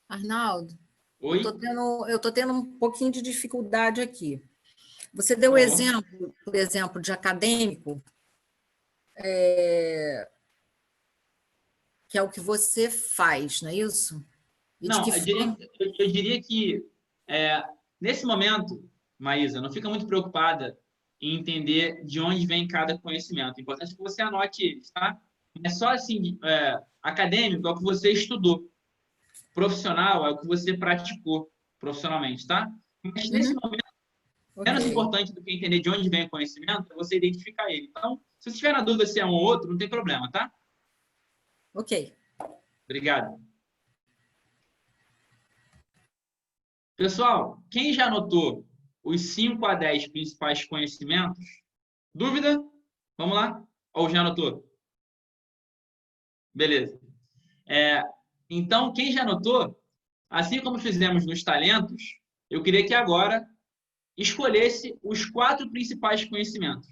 Arnaldo, Oi? eu tô tendo um pouquinho de dificuldade aqui. Você deu o exemplo, por exemplo, de acadêmico, que é o que você faz, não é isso? E Não, eu diria que, nesse momento, Maísa, não fica muito preocupada em entender de onde vem cada conhecimento. O importante é que você anote eles, tá? É só assim, acadêmico é o que você estudou. Profissional é o que você praticou profissionalmente, tá? Mas nesse momento, menos importante do que entender de onde vem o conhecimento é você identificar ele. Então, se você estiver na dúvida se é um ou outro, não tem problema, tá? Ok. Obrigado. Pessoal, quem já anotou os 5 a 10 principais conhecimentos? Dúvida? Vamos lá? Ou já anotou? Beleza. Então, quem já anotou, assim como fizemos nos talentos, eu queria que agora escolhesse os 4 principais conhecimentos.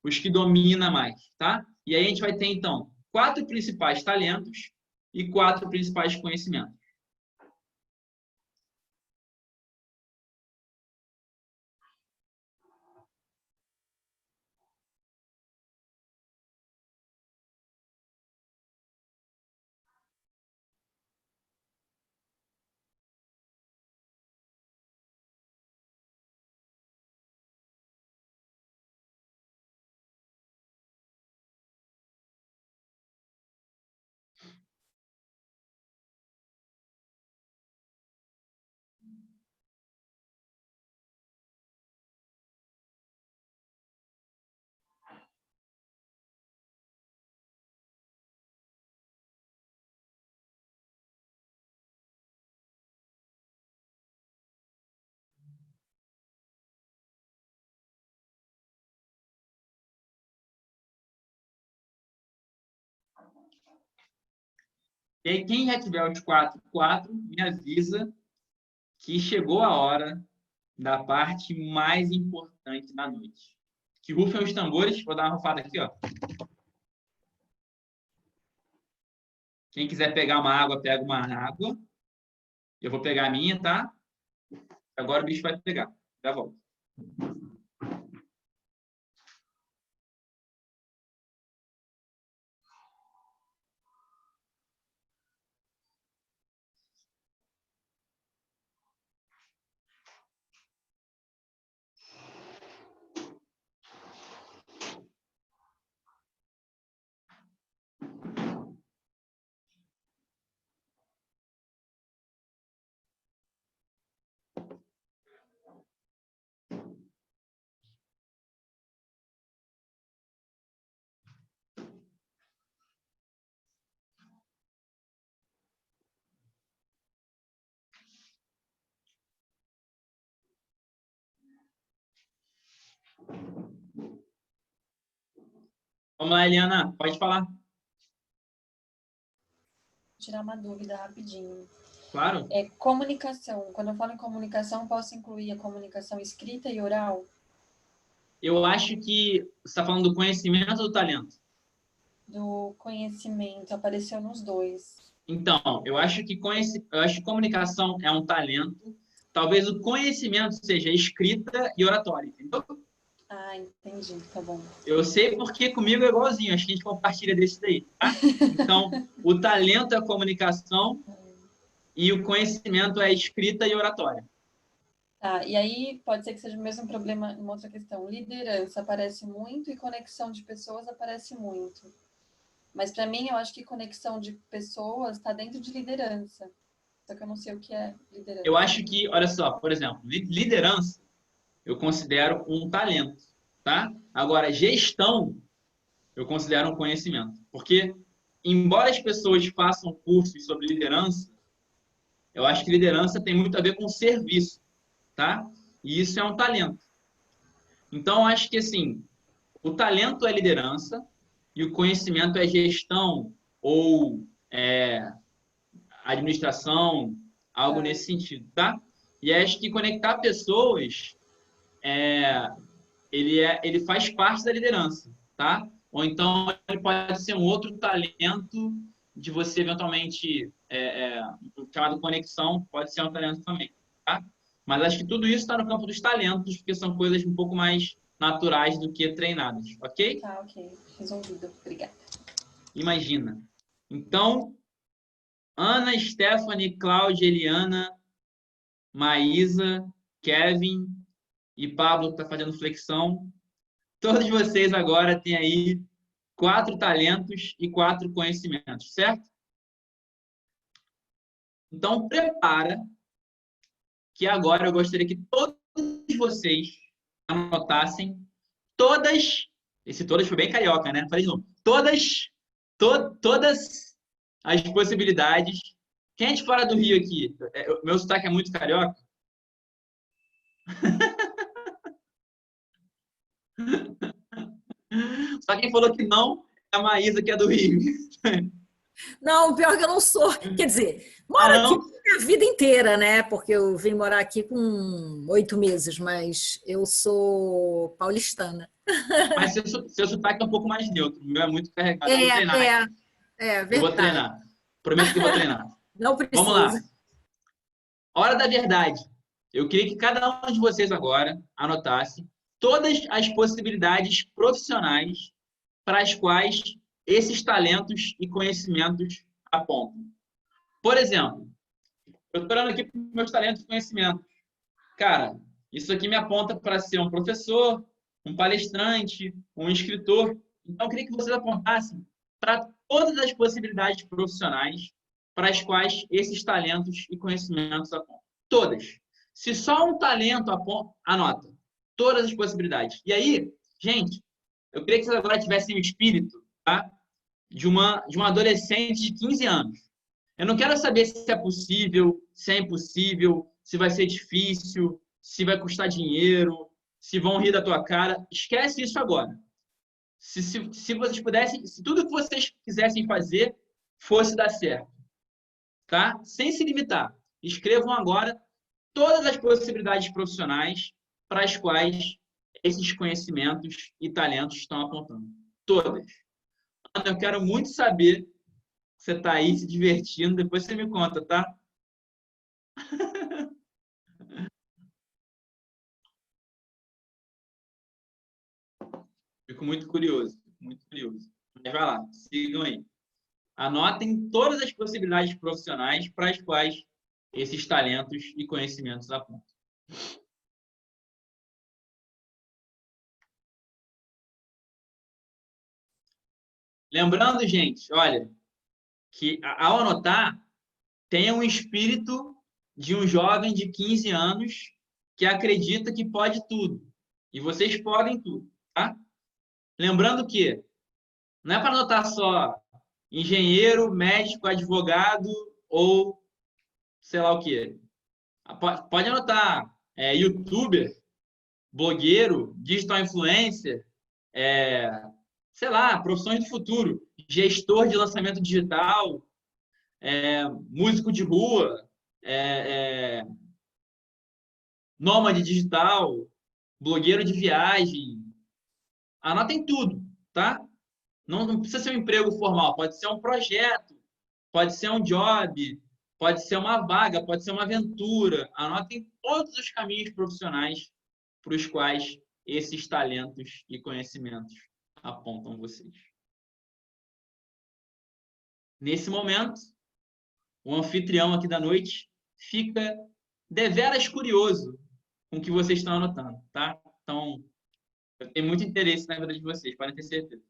os que domina mais, tá? E aí a gente vai ter, então, 4 principais talentos e 4 principais conhecimentos. E aí, quem já tiver os 4, me avisa que chegou a hora da parte mais importante da noite. Que rufem os tambores. Vou dar uma rufada aqui, ó. Quem quiser pegar uma água, pega uma água. Eu vou pegar a minha, tá? Agora o bicho vai pegar. Já volto. Vamos lá, Eliana. Pode falar. Vou tirar uma dúvida rapidinho. Claro. Comunicação. Quando eu falo em comunicação, posso incluir a comunicação escrita e oral? Eu acho que você está falando do conhecimento ou do talento? Do conhecimento. Apareceu nos dois. Então, eu acho que comunicação é um talento. Talvez o conhecimento seja escrita e oratória, entendeu? Ah, entendi. Tá bom. Eu sei porque comigo é igualzinho. Acho que a gente compartilha desse daí, tá? Então, o talento é a comunicação e o conhecimento é escrita e oratória. Tá, e aí pode ser que seja o mesmo problema em outra questão. Liderança aparece muito e conexão de pessoas aparece muito. Mas para mim, eu acho que conexão de pessoas está dentro de liderança. Só que eu não sei o que é liderança. Eu acho que, olha só, por exemplo, liderança eu considero um talento, tá? Agora, gestão eu considero um conhecimento. Porque, embora as pessoas façam cursos sobre liderança, eu acho que liderança tem muito a ver com serviço, tá? E isso é um talento. Então, eu acho que, assim, o talento é liderança e o conhecimento é gestão ou administração, algo nesse sentido, tá? E acho que conectar pessoas, ele faz parte da liderança, tá? Ou então ele pode ser um outro talento de você eventualmente chamado conexão, pode ser um talento também, tá? Mas acho que tudo isso está no campo dos talentos, porque são coisas um pouco mais naturais do que treinadas, ok? Tá, ok. Resolvido. Obrigada. Imagina. Então, Ana, Stephanie, Cláudia, Eliana, Maísa, Kevin e Pablo, que está fazendo flexão. Todos vocês agora têm aí 4 talentos e 4 conhecimentos, certo? Então, prepara que agora eu gostaria que todos vocês anotassem todas... Esse todas foi bem carioca, né? Falei de novo. Todas as possibilidades. Quem é de fora do Rio aqui? Meu sotaque é muito carioca? Só quem falou que não é a Maísa, que é do Rio. Não, pior que eu não sou. Quer dizer, moro aqui a vida inteira, né? Porque eu vim morar aqui com 8 meses, mas eu sou paulistana. Mas seu sotaque é um pouco mais neutro. O meu é muito carregado. Eu vou treinar. Verdade. Eu vou treinar. Prometo que eu vou treinar. Não Vamos lá. precisa. Hora da verdade. Eu queria que cada um de vocês agora anotasse todas as possibilidades profissionais para as quais esses talentos e conhecimentos apontam. Por exemplo, eu estou olhando aqui para os meus talentos e conhecimentos. Cara, isso aqui me aponta para ser um professor, um palestrante, um escritor. Então, eu queria que vocês apontassem para todas as possibilidades profissionais para as quais esses talentos e conhecimentos apontam. Todas. Se só um talento aponta, anota. Todas as possibilidades. E aí, gente, eu queria que vocês agora tivessem o espírito, tá? de uma adolescente de 15 anos. Eu não quero saber se é possível, se é impossível, se vai ser difícil, se vai custar dinheiro, se vão rir da tua cara. Esquece isso agora. Se vocês pudessem, se tudo que vocês quisessem fazer fosse dar certo, tá? Sem se limitar. Escrevam agora todas as possibilidades profissionais para as quais esses conhecimentos e talentos estão apontando. Todas. Ana, eu quero muito saber que você está aí se divertindo. Depois você me conta, tá? Fico muito curioso, muito curioso. Mas vai lá, sigam aí. Anotem todas as possibilidades profissionais para as quais esses talentos e conhecimentos apontam. Lembrando, gente, olha, que ao anotar, tenha um espírito de um jovem de 15 anos que acredita que pode tudo. E vocês podem tudo, tá? Lembrando que não é para anotar só engenheiro, médico, advogado ou sei lá o quê. Pode anotar youtuber, blogueiro, digital influencer, sei lá, profissões do futuro, gestor de lançamento digital, músico de rua, nômade digital, blogueiro de viagem. Anotem tudo, tá? Não precisa ser um emprego formal, pode ser um projeto, pode ser um job, pode ser uma vaga, pode ser uma aventura. Anotem todos os caminhos profissionais para os quais esses talentos e conhecimentos apontam vocês. Nesse momento, o anfitrião aqui da noite fica deveras curioso com o que vocês estão anotando, tá? Então, eu tenho muito interesse na vida de vocês, podem ter certeza.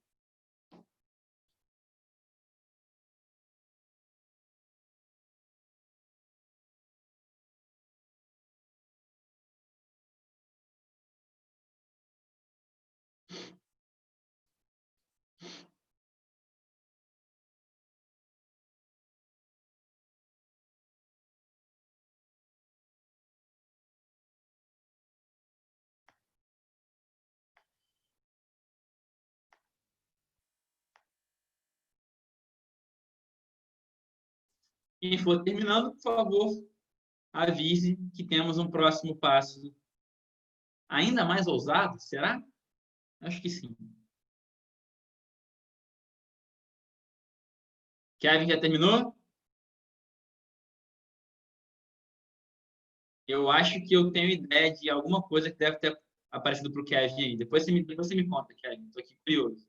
Quem for terminando, por favor, avise que temos um próximo passo ainda mais ousado, será? Acho que sim. Kevin já terminou? Eu acho que eu tenho ideia de alguma coisa que deve ter aparecido para o Kevin aí. Depois você me conta, Kevin. Estou aqui curioso.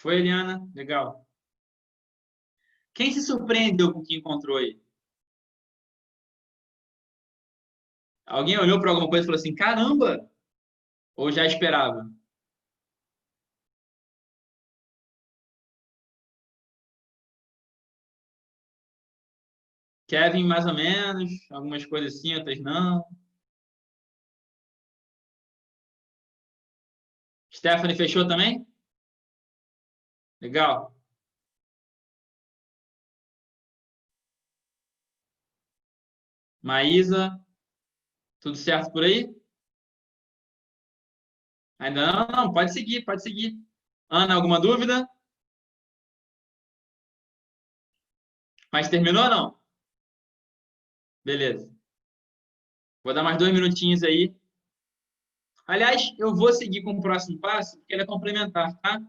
Foi, Eliana? Legal. Quem se surpreendeu com o que encontrou aí? Alguém olhou para alguma coisa e falou assim, caramba! Ou já esperava? Kevin, mais ou menos. Algumas coisas sim, outras não. Stephanie fechou também? Legal. Maísa, tudo certo por aí? Ainda não? Não, pode seguir, pode seguir. Ana, alguma dúvida? Mas terminou ou não? Beleza. Vou dar mais 2 minutinhos aí. Aliás, eu vou seguir com o próximo passo, porque ele é complementar, tá?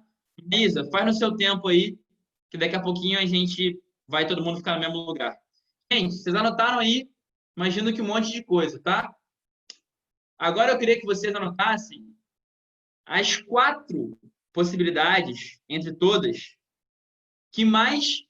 Maísa, faz no seu tempo aí, que daqui a pouquinho a gente vai todo mundo ficar no mesmo lugar. Gente, vocês anotaram aí? Imagino que um monte de coisa, tá? Agora eu queria que vocês anotassem as 4 possibilidades, entre todas, que mais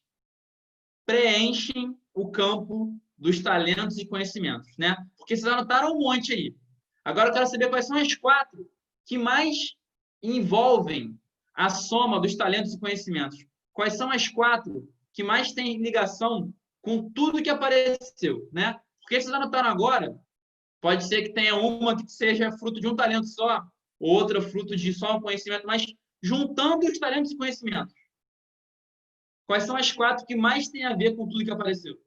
preenchem o campo dos talentos e conhecimentos, né? Porque vocês anotaram um monte aí. Agora eu quero saber quais são as 4 que mais envolvem a soma dos talentos e conhecimentos. Quais são as 4 que mais têm ligação com tudo que apareceu, né? Porque vocês anotaram agora, pode ser que tenha uma que seja fruto de um talento só, outra fruto de só um conhecimento, mas juntando os talentos e conhecimentos. Quais são as 4 que mais têm a ver com tudo que apareceu?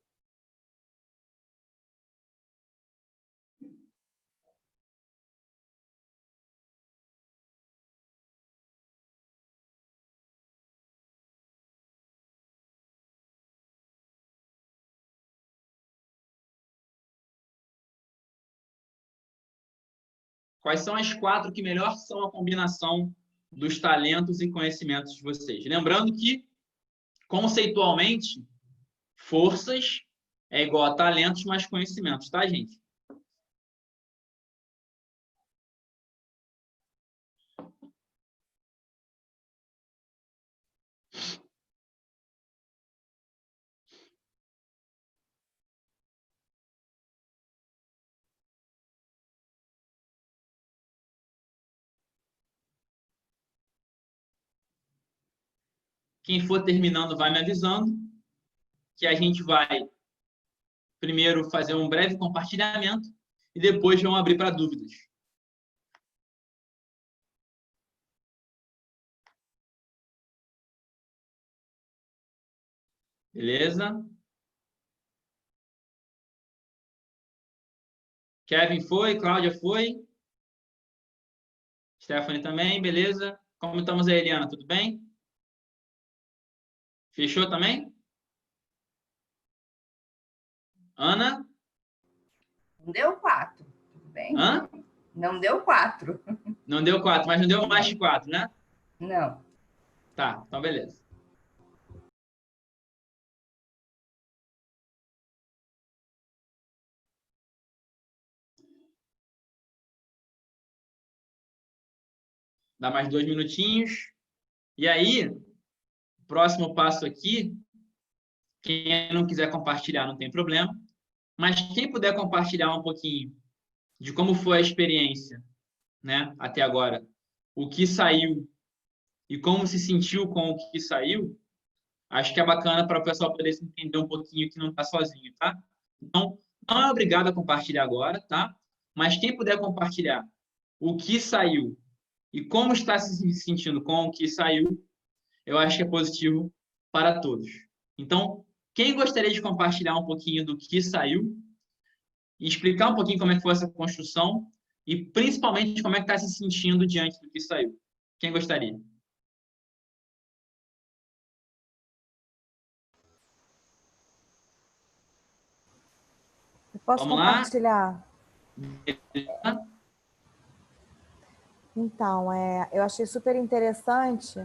Quais são as 4 que melhor são a combinação dos talentos e conhecimentos de vocês? Lembrando que, conceitualmente, forças é igual a talentos mais conhecimentos, tá, gente? Quem for terminando vai me avisando, que a gente vai primeiro fazer um breve compartilhamento e depois vamos abrir para dúvidas. Beleza? Kevin foi, Cláudia foi, Stephanie também, beleza? Como estamos aí, Eliana? Tudo bem? Fechou também? Ana? Não deu 4, tudo bem? Hã? Não deu 4. Não deu 4, mas não deu mais de 4, né? Não. Tá, então beleza. Dá mais 2 minutinhos. E aí, próximo passo aqui, quem não quiser compartilhar não tem problema, mas quem puder compartilhar um pouquinho de como foi a experiência, né, até agora, o que saiu e como se sentiu com o que saiu, acho que é bacana para o pessoal poder se entender um pouquinho que não está sozinho, tá? Então, não é obrigado a compartilhar agora, tá? Mas quem puder compartilhar o que saiu e como está se sentindo com o que saiu, eu acho que é positivo para todos. Então, quem gostaria de compartilhar um pouquinho do que saiu e explicar um pouquinho como é que foi essa construção e, principalmente, como é que está se sentindo diante do que saiu? Quem gostaria? Eu posso Vamos lá? compartilhar? Então, eu achei super interessante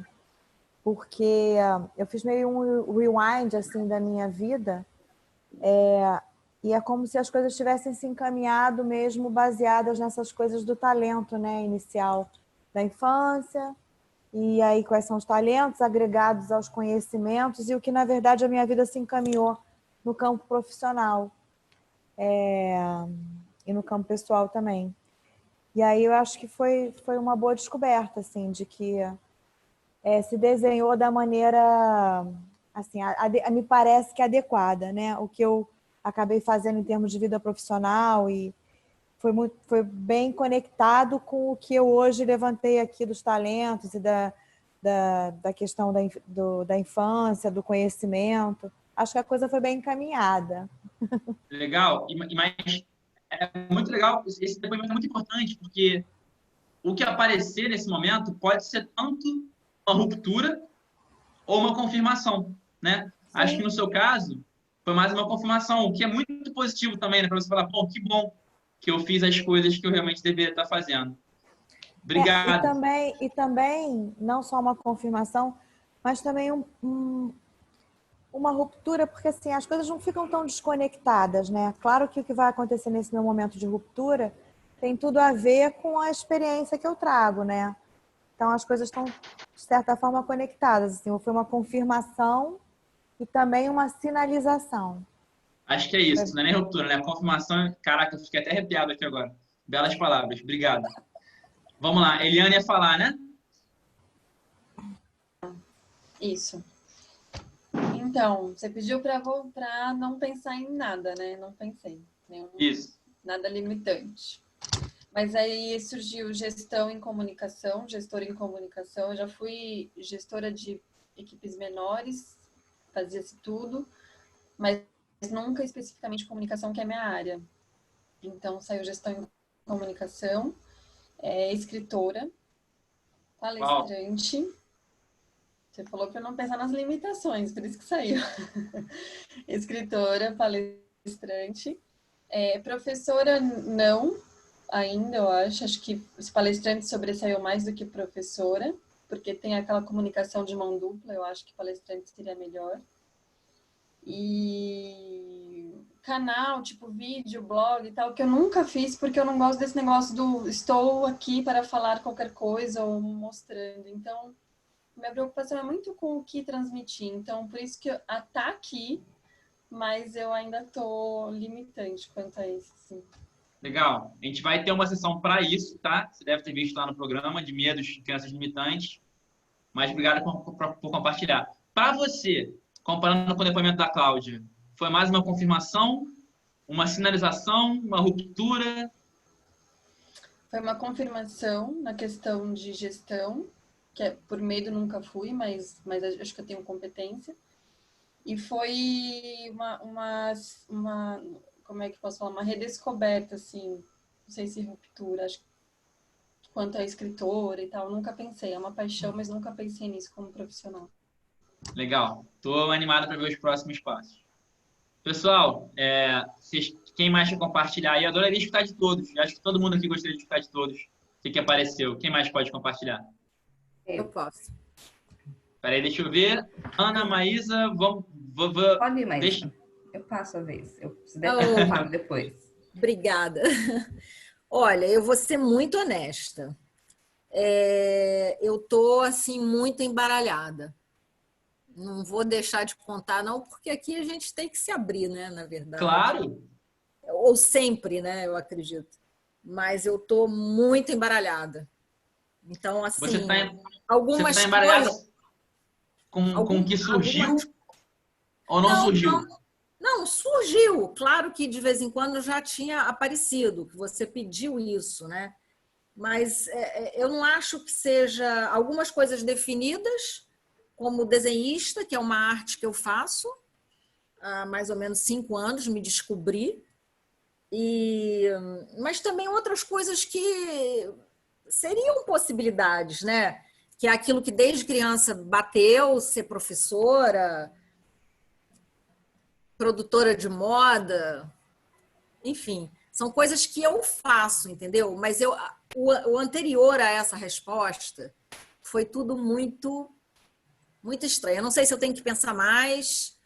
porque eu fiz meio um rewind assim da minha vida e é como se as coisas tivessem se encaminhado mesmo baseadas nessas coisas do talento, né, inicial da infância, e aí quais são os talentos agregados aos conhecimentos e o que, na verdade, a minha vida se encaminhou no campo profissional e no campo pessoal também. E aí eu acho que foi uma boa descoberta, assim, de que se desenhou da maneira, assim, me parece que adequada, né? O que eu acabei fazendo em termos de vida profissional e foi bem conectado com o que eu hoje levantei aqui dos talentos e da questão da infância, do conhecimento. acho que a coisa foi bem encaminhada. Legal. Mas é muito legal, esse depoimento é muito importante, porque o que aparecer nesse momento pode ser tanto uma ruptura ou uma confirmação, né? Acho que no seu caso foi mais uma confirmação, o que é muito positivo também, né? Para você falar, pô, que bom que eu fiz as coisas que eu realmente deveria estar fazendo. Obrigado. E também, não só uma confirmação, mas também uma ruptura, porque assim, as coisas não ficam tão desconectadas, né? Claro que o que vai acontecer nesse meu momento de ruptura tem tudo a ver com a experiência que eu trago, né? Então, as coisas estão, de certa forma, conectadas. Assim, foi uma confirmação e também uma sinalização. Acho que é isso, não é nem ruptura, né? Confirmação, caraca, eu fiquei até arrepiado aqui agora. Belas palavras, obrigado. Vamos lá, Eliane ia falar, né? Isso. Então, você pediu para não pensar em nada, né? Não pensei. Isso. Nada limitante. Mas aí surgiu gestão em comunicação, gestora em comunicação. Eu já fui gestora de equipes menores, fazia-se tudo, mas nunca especificamente comunicação, que é a minha área. Então, saiu gestão em comunicação, escritora, palestrante. Uau. Você falou para eu não pensar nas limitações, por isso que saiu. Escritora, palestrante. Professora, não, ainda, eu acho. Acho que os palestrantes sobressaiu mais do que professora, porque tem aquela comunicação de mão dupla, eu acho que palestrante seria melhor. E canal, tipo vídeo, blog e tal, que eu nunca fiz, porque eu não gosto desse negócio do estou aqui para falar qualquer coisa ou mostrando. Então, minha preocupação é muito com o que transmitir. Então, por isso que tá aqui, mas eu ainda tô limitante quanto a isso, sim. Legal. A gente vai ter uma sessão para isso, tá? Você deve ter visto lá no programa de medos de crianças limitantes. Mas obrigado por compartilhar. Para você, comparando com o depoimento da Cláudia, foi mais uma confirmação, uma sinalização, uma ruptura? Foi uma confirmação na questão de gestão, que por medo nunca fui, mas acho que eu tenho competência. E foi uma como é que posso falar? Uma redescoberta, assim, não sei se ruptura, acho que quanto a escritora e tal, nunca pensei. É uma paixão, mas nunca pensei nisso como profissional. Legal. Estou animado para ver os próximos passos. Pessoal, quem mais quer compartilhar aí? Eu adoraria escutar de todos. Acho que todo mundo aqui gostaria de escutar de todos. O que apareceu? Quem mais pode compartilhar? Eu posso. Peraí, deixa eu ver. Ana, Maísa, vamos... Pode ir, Maísa. Eu passo a vez. Se der, eu falo depois. Obrigada. Olha, eu vou ser muito honesta. Eu tô assim muito embaralhada. Não vou deixar de contar, não, porque aqui a gente tem que se abrir, né? Na verdade. Claro. Ou sempre, né? Eu acredito. Mas eu tô muito embaralhada. Então, assim, algumas você tá embaralhada coisas com o que surgiu ou não surgiu? Não, surgiu. Claro que de vez em quando já tinha aparecido, que você pediu isso, né? Mas eu não acho que seja algumas coisas definidas, como desenhista, que é uma arte que eu faço há mais ou menos 5 anos, me descobri. Mas também outras coisas que seriam possibilidades, né? Que é aquilo que desde criança bateu, ser professora, produtora de moda, enfim, são coisas que eu faço, entendeu? Mas o anterior a essa resposta foi tudo muito, muito estranho. Eu não sei se eu tenho que pensar mais.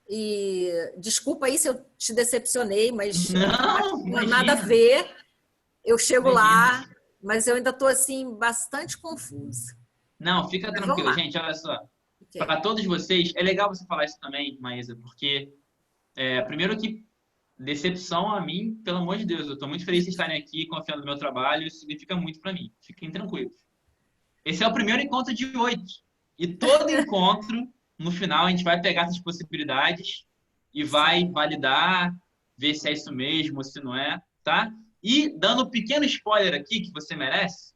E desculpa aí se eu te decepcionei, mas não tem nada a ver. Eu chego lá, mas eu ainda estou assim bastante confusa. Não, fica tranquilo, gente. Olha só. Okay. Para todos vocês, é legal você falar isso também, Maísa, porque primeiro que decepção a mim, pelo amor de Deus, eu estou muito feliz de estarem aqui, confiando no meu trabalho, isso significa muito para mim. Fiquem tranquilos. Esse é o primeiro encontro de 8. E todo encontro, no final, a gente vai pegar essas possibilidades e vai validar, ver se é isso mesmo, se não é, tá? E, dando um pequeno spoiler aqui, que você merece,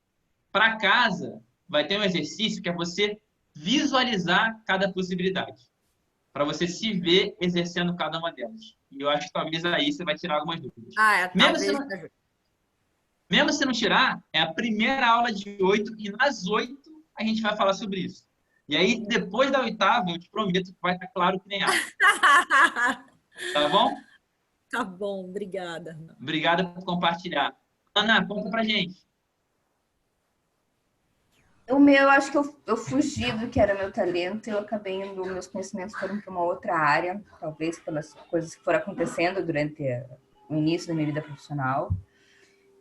para casa vai ter um exercício que é você visualizar cada possibilidade. para você se ver exercendo cada uma delas. E eu acho que talvez aí você vai tirar algumas dúvidas. Mesmo se não tirar, é a primeira aula de 8 e nas 8 a gente vai falar sobre isso. E aí, depois da 8ª, eu te prometo que vai estar claro que nem água. Tá bom? Tá bom, obrigada. Obrigada por compartilhar. Ana, conta pra gente. O meu, acho que eu fugi do que era meu talento e eu acabei indo, meus conhecimentos foram para uma outra área, talvez pelas coisas que foram acontecendo durante o início da minha vida profissional.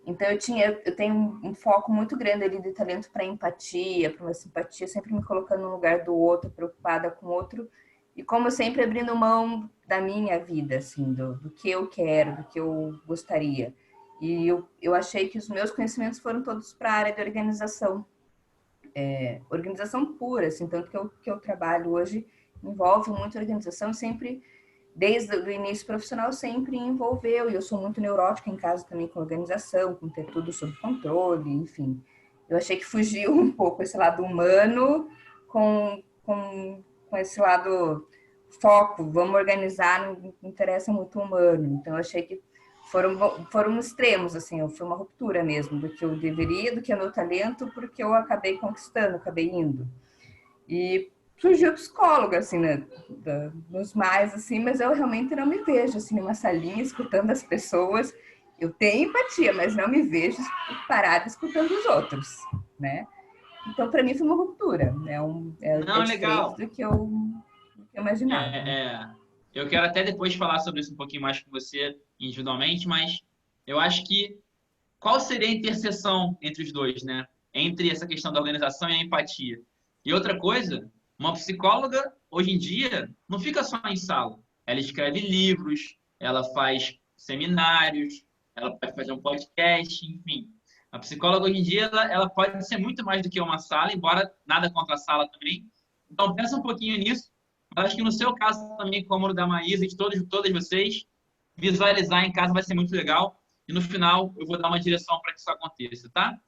Então eu tenho um foco muito grande ali de talento para empatia, para uma simpatia, sempre me colocando no lugar do outro, preocupada com o outro, e como sempre abrindo mão da minha vida, assim, do que eu quero, do que eu gostaria. E eu achei que os meus conhecimentos foram todos para a área de organização. Organização pura, assim, tanto que eu trabalho hoje envolve muito organização, sempre, desde o início profissional, sempre envolveu, e eu sou muito neurótica em casa também com organização, com ter tudo sob controle, enfim. Eu achei que fugiu um pouco esse lado humano com esse lado foco, vamos organizar, não interessa muito o humano. Então, eu achei que foram extremos, assim, foi uma ruptura mesmo do que eu deveria, do que é meu talento, porque eu acabei conquistando, acabei indo. E surgiu psicóloga, assim, né, nos mais, assim, mas eu realmente não me vejo, assim, numa salinha escutando as pessoas. Eu tenho empatia, mas não me vejo parada escutando os outros, né? Então, para mim, foi uma ruptura, né? Não, legal. Diferente do que eu imaginava. Eu quero até depois falar sobre isso um pouquinho mais com você individualmente, mas eu acho que qual seria a interseção entre os dois, né? Entre essa questão da organização e a empatia. E outra coisa, uma psicóloga, hoje em dia, não fica só em sala. Ela escreve livros, ela faz seminários, ela pode fazer um podcast, enfim. A psicóloga, hoje em dia, ela pode ser muito mais do que uma sala, embora nada contra a sala também. Então, pensa um pouquinho nisso. Mas acho que no seu caso também, como o da Maísa e de todas vocês, visualizar em casa vai ser muito legal. E no final, eu vou dar uma direção para que isso aconteça, tá?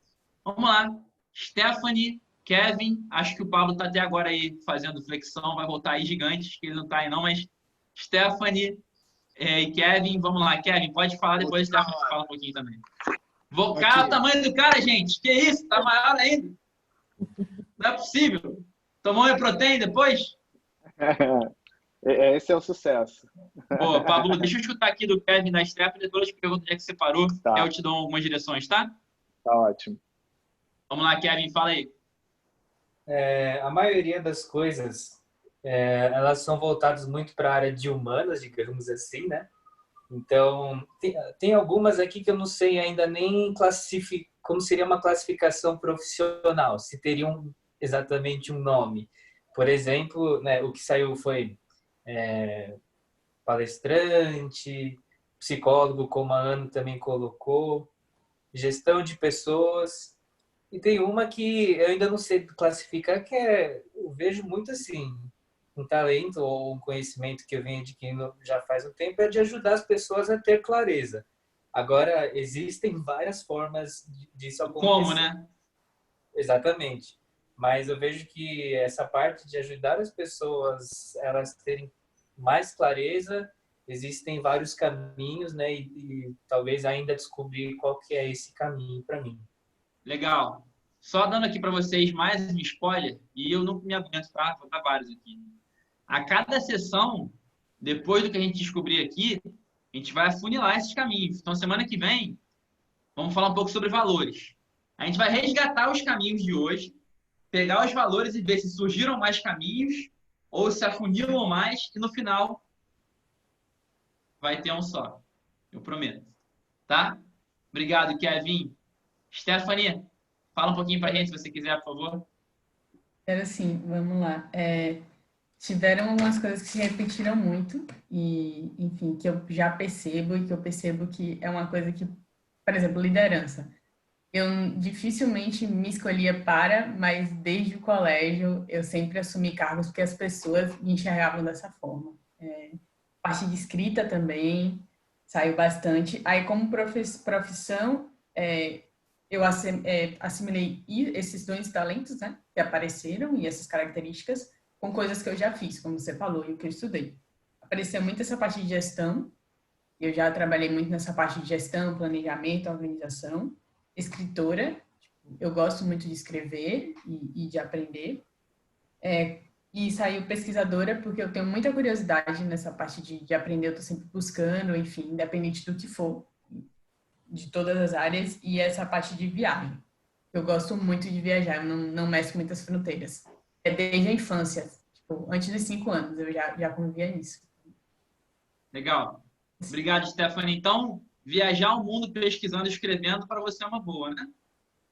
Vamos lá. Stephanie, Kevin, acho que o Pablo está até agora aí fazendo flexão, vai voltar aí gigante, que ele não está aí não, mas Stephanie e Kevin, vamos lá. Kevin, pode falar, depois a Stephanie fala um pouquinho também. Cara, o tamanho do cara, gente. Que isso? Tá maior ainda. Não é possível. Tomou um protein depois? Esse é o sucesso. Boa, Pablo, deixa eu escutar aqui do Kevin da Stephanie, depois eu te pergunto onde é que você parou, tá. Eu te dou algumas direções, tá? Tá ótimo. Vamos lá, Kevin, fala aí. A maioria das coisas, elas são voltadas muito para a área de humanas, digamos assim, né? Então, tem algumas aqui que eu não sei ainda nem como seria uma classificação profissional, se teriam exatamente um nome. Por exemplo, né, o que saiu foi palestrante, psicólogo, como a Ana também colocou, gestão de pessoas. E tem uma que eu ainda não sei classificar, que eu vejo muito assim, um talento ou um conhecimento que eu venho adquirindo já faz um tempo, é de ajudar as pessoas a ter clareza. Agora, existem várias formas disso acontecer. Como, né? Exatamente. Mas eu vejo que essa parte de ajudar as pessoas elas terem mais clareza, existem vários caminhos, né? E talvez ainda descobrir qual que é esse caminho para mim. Legal. Só dando aqui para vocês mais um spoiler, e eu não me aguento, tá? Vou dar vários aqui. A cada sessão, depois do que a gente descobrir aqui, a gente vai afunilar esses caminhos. Então, semana que vem, vamos falar um pouco sobre valores. A gente vai resgatar os caminhos de hoje, pegar os valores e ver se surgiram mais caminhos ou se afunilam mais, e no final vai ter um só. Eu prometo. Tá? Obrigado, Kevin. Stephanie, fala um pouquinho pra gente, se você quiser, por favor. Era assim, vamos lá. Tiveram algumas coisas que se repetiram muito e, enfim, que eu já percebo e que eu percebo que é uma coisa que, por exemplo, liderança. Eu dificilmente me escolhia mas desde o colégio eu sempre assumi cargos porque as pessoas me enxergavam dessa forma. Parte de escrita também saiu bastante. Aí, como profissão, eu assimilei esses dois talentos, né, que apareceram e essas características com coisas que eu já fiz, como você falou, e o que eu estudei. Apareceu muito essa parte de gestão. Eu já trabalhei muito nessa parte de gestão, planejamento, organização. Escritora. Eu gosto muito de escrever e de aprender. E saiu pesquisadora, porque eu tenho muita curiosidade nessa parte de aprender. Eu estou sempre buscando, enfim, independente do que for, de todas as áreas. E essa parte de viagem. Eu gosto muito de viajar, eu não mesclo muitas fronteiras. É desde a infância, tipo, antes dos 5 anos, eu já convivia nisso. Legal. Obrigado, Stephanie. Então, viajar o mundo pesquisando e escrevendo para você é uma boa, né?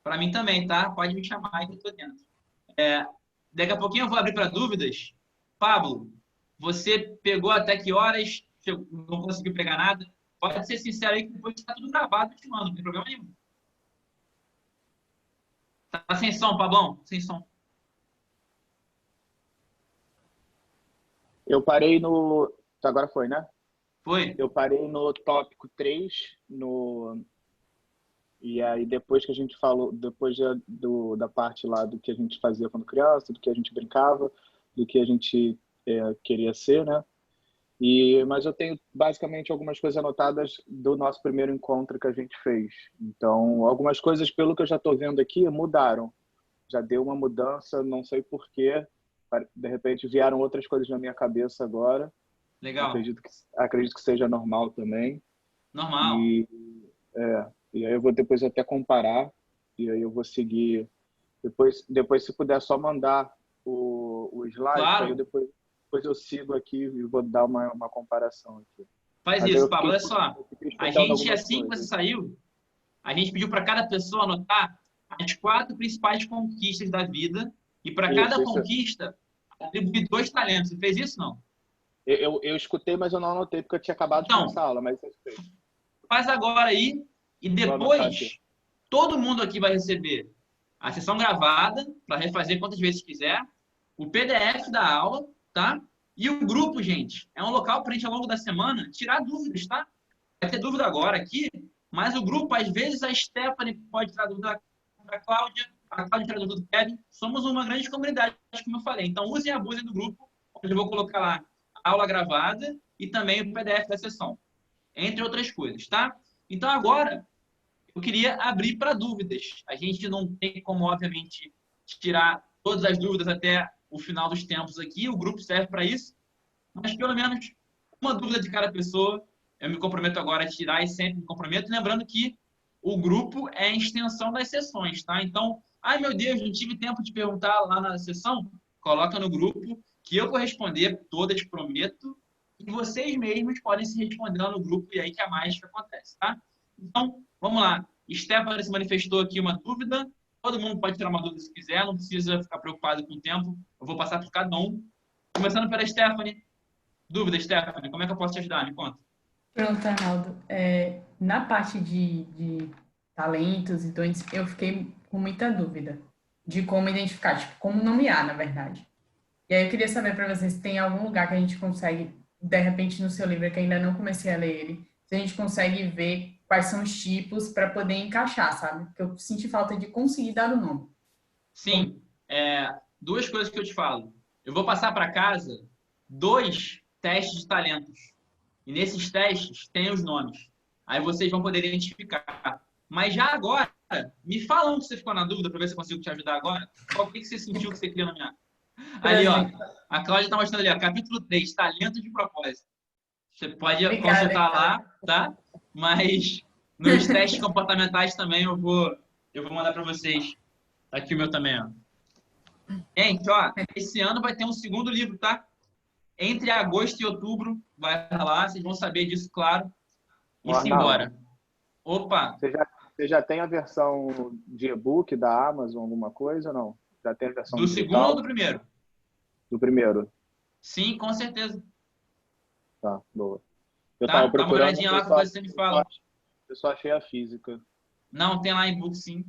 Para mim também, tá? Pode me chamar aí que eu tô dentro. Daqui a pouquinho eu vou abrir para dúvidas. Pablo, você pegou até que horas? Não conseguiu pegar nada? Pode ser sincero aí que depois está tudo gravado, eu te mando, não tem problema nenhum. Tá sem som, Pablão? Sem som. Eu parei no... Agora foi, né? Foi? Eu parei no tópico 3, e aí depois que a gente falou, depois da parte lá do que a gente fazia quando criança, do que a gente brincava, do que a gente queria ser, né? Mas eu tenho basicamente algumas coisas anotadas do nosso primeiro encontro que a gente fez. Então, algumas coisas, pelo que eu já estou vendo aqui, mudaram. Já deu uma mudança, não sei porquê. De repente vieram outras coisas na minha cabeça agora. Legal. Acredito que seja normal também. Normal. E aí eu vou depois até comparar. E aí eu vou seguir. Depois se puder só mandar o slide, claro. Aí eu depois eu sigo aqui e vou dar uma comparação aqui. Faz isso, Pablo. Olha só. A gente, assim que você saiu, a gente pediu para cada pessoa anotar as 4 principais conquistas da vida e para cada conquista atribuir 2 talentos. Você fez isso, não? Eu escutei, mas eu não anotei porque eu tinha acabado de começar a aula, mas eu escutei. Faz agora aí e depois todo mundo aqui vai receber a sessão gravada para refazer quantas vezes quiser, o PDF da aula, tá? E o grupo, gente, é um local para a gente, ao longo da semana, tirar dúvidas, tá? Vai ter dúvida agora aqui, mas o grupo, às vezes, a Stephanie pode tirar dúvida da Cláudia, a Cláudia tira dúvida do Kevin. Somos uma grande comunidade, como eu falei. Então, usem e abusem do grupo, onde eu vou colocar lá a aula gravada e também o PDF da sessão, entre outras coisas, tá? Então, agora, eu queria abrir para dúvidas. A gente não tem como, obviamente, tirar todas as dúvidas até o final dos tempos aqui, o grupo serve para isso, mas pelo menos uma dúvida de cada pessoa, eu me comprometo agora a tirar e sempre me comprometo, lembrando que o grupo é a extensão das sessões, tá? Então, ai meu Deus, não tive tempo de perguntar lá na sessão, coloca no grupo, que eu vou responder todas, prometo, e vocês mesmos podem se responder lá no grupo, e aí que a mágica acontece, tá? Então, vamos lá. Stephanie se manifestou aqui uma dúvida. Todo mundo pode tirar uma dúvida se quiser, não precisa ficar preocupado com o tempo. Eu vou passar por cada um. Começando pela Stephanie. Dúvida, Stephanie, como é que eu posso te ajudar? Me conta. Pronto, Arnaldo. Na parte de talentos e dons, eu fiquei com muita dúvida de como identificar, tipo, como nomear, na verdade. E aí eu queria saber para vocês se tem algum lugar que a gente consegue, de repente no seu livro, que ainda não comecei a ler ele, se a gente consegue ver quais são os tipos para poder encaixar, sabe? Porque eu senti falta de conseguir dar o nome. Sim. 2 coisas que eu te falo. Eu vou passar para casa 2 testes de talentos. E nesses testes tem os nomes. Aí vocês vão poder identificar. Mas já agora, me fala onde você ficou na dúvida para ver se eu consigo te ajudar agora. Qual que você sentiu que você queria nomear? Ali, ó. A Cláudia está mostrando ali, ó. Capítulo 3, talento de propósito. Você pode consultar lá, tá? Mas nos testes comportamentais também eu vou mandar para vocês. Tá aqui o meu também, ó. Gente, ó, esse ano vai ter um segundo livro, tá? Entre agosto e outubro vai lá, vocês vão saber disso, claro. E simbora. Opa! Você já tem a versão de e-book da Amazon, alguma coisa ou não? Já tem a versão do digital? Segundo ou do primeiro? Do primeiro. Sim, com certeza. Tá, boa. Eu tá, tava procurando, dá uma olhadinha lá que você me fala. Eu só achei a física. Não, tem lá e-book sim.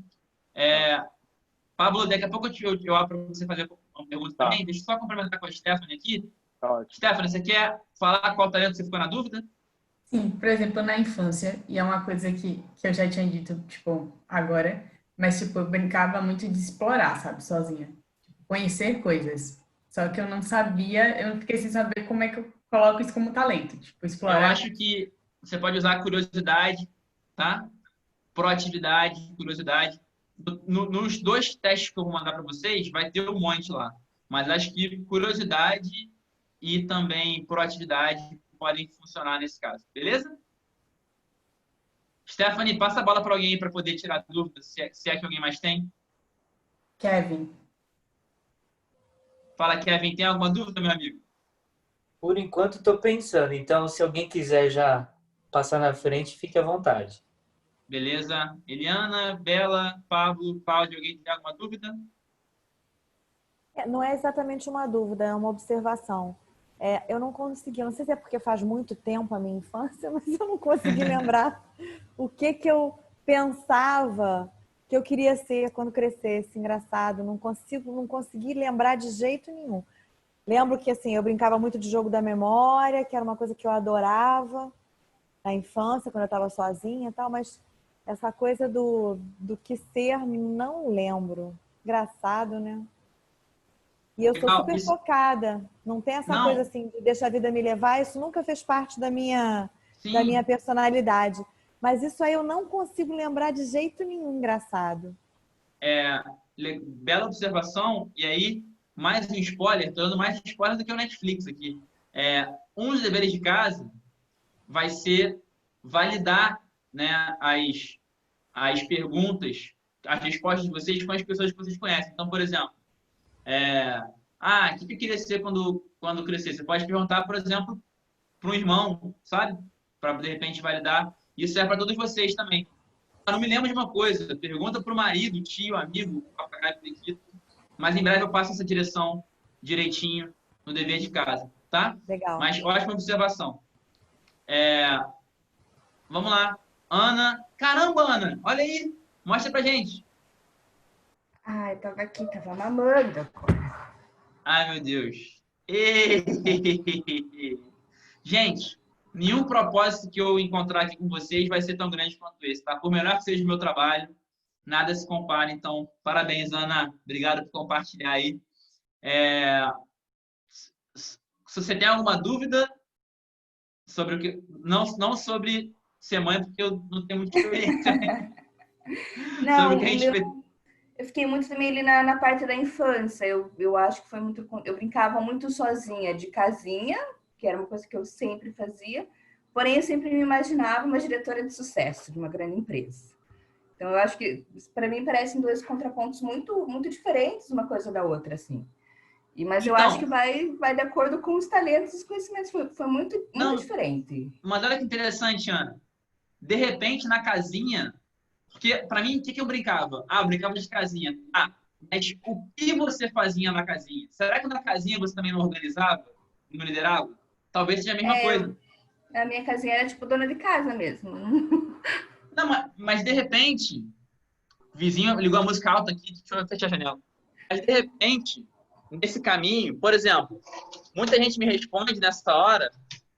Pablo, daqui a pouco eu abro para você fazer uma pergunta também. Deixa eu só complementar com a Stephanie aqui. Tá, Stephanie, você quer falar qual talento você ficou na dúvida? Sim, por exemplo, na infância, e é uma coisa que eu já tinha dito, tipo, agora, mas, tipo, eu brincava muito de explorar, sabe, sozinha. Tipo, conhecer coisas. Só que eu não sabia, eu fiquei sem saber como é que eu coloco isso como talento. Tipo, Eu explorar. acho que você pode usar curiosidade, tá? Proatividade, curiosidade. Nos 2 testes que eu vou mandar para vocês, vai ter um monte lá. Mas acho que curiosidade e também proatividade podem funcionar nesse caso. Beleza? Stephanie, passa a bola para alguém para poder tirar dúvidas, se é que alguém mais tem. Kevin. Fala, Kevin, tem alguma dúvida, meu amigo? Por enquanto, estou pensando. Então, se alguém quiser já passar na frente, fique à vontade. Beleza. Eliana, Bela, Pablo, Cláudio, alguém tem alguma dúvida? Não é exatamente uma dúvida, é uma observação. Eu não consegui, eu não sei se é porque faz muito tempo a minha infância, mas eu não consegui lembrar o que eu pensava que eu queria ser quando crescesse. Engraçado, não consegui lembrar de jeito nenhum. Lembro que assim, eu brincava muito de jogo da memória, que era uma coisa que eu adorava na infância, quando eu estava sozinha e tal, mas essa coisa do que ser, não lembro. Engraçado, né? E eu sou Legal, super isso- focada. Não tem essa Não, coisa assim de deixar a vida me levar. Isso nunca fez parte da minha sim, personalidade. Mas isso aí eu não consigo lembrar de jeito nenhum, engraçado. bela observação. E aí, mais um spoiler, estou dando mais spoiler do que o Netflix aqui. Um dos deveres de casa vai ser validar, né, as perguntas, as respostas de vocês com as pessoas que vocês conhecem. Então, por exemplo, o que eu queria ser quando crescer? Você pode perguntar, por exemplo, para um irmão, sabe? Para, de repente, validar. Isso é para todos vocês também. Eu não me lembro de uma coisa. Pergunta para o marido, tio, amigo, papagaio, periquito. Mas em breve eu passo essa direção direitinho no dever de casa, tá? Legal. Mas ótima observação. Vamos lá. Ana. Caramba, Ana. Olha aí. Mostra pra gente. Ai, tava aqui, tava mamando. Ai, meu Deus. Gente, nenhum propósito que eu encontrar aqui com vocês vai ser tão grande quanto esse, tá? Por melhor que seja o meu trabalho, nada se compara. Então, parabéns, Ana. Obrigado por compartilhar aí. Se você tem alguma dúvida sobre o que... Não sobre ser mãe, porque eu não tenho muita experiência. Sobre o que a gente fez. Eu fiquei muito também ali na parte da infância. Eu acho que foi muito. Eu brincava muito sozinha de casinha, que era uma coisa que eu sempre fazia. Porém, eu sempre me imaginava uma diretora de sucesso de uma grande empresa. Então, eu acho que, para mim, parecem 2 contrapontos muito, muito diferentes uma coisa da outra, assim. Mas eu acho que vai de acordo com os talentos e os conhecimentos. Foi muito, muito diferente. Mas olha que interessante, Ana. De repente, na casinha... Porque, para mim, o que eu brincava? Eu brincava de casinha. Mas o que você fazia na casinha? Será que na casinha você também não organizava? Não liderava? Talvez seja a mesma coisa. A minha casinha era tipo dona de casa mesmo. Não, mas de repente, vizinho ligou a música alta aqui, deixa eu fechar a janela. Mas de repente, nesse caminho, por exemplo, muita gente me responde nessa hora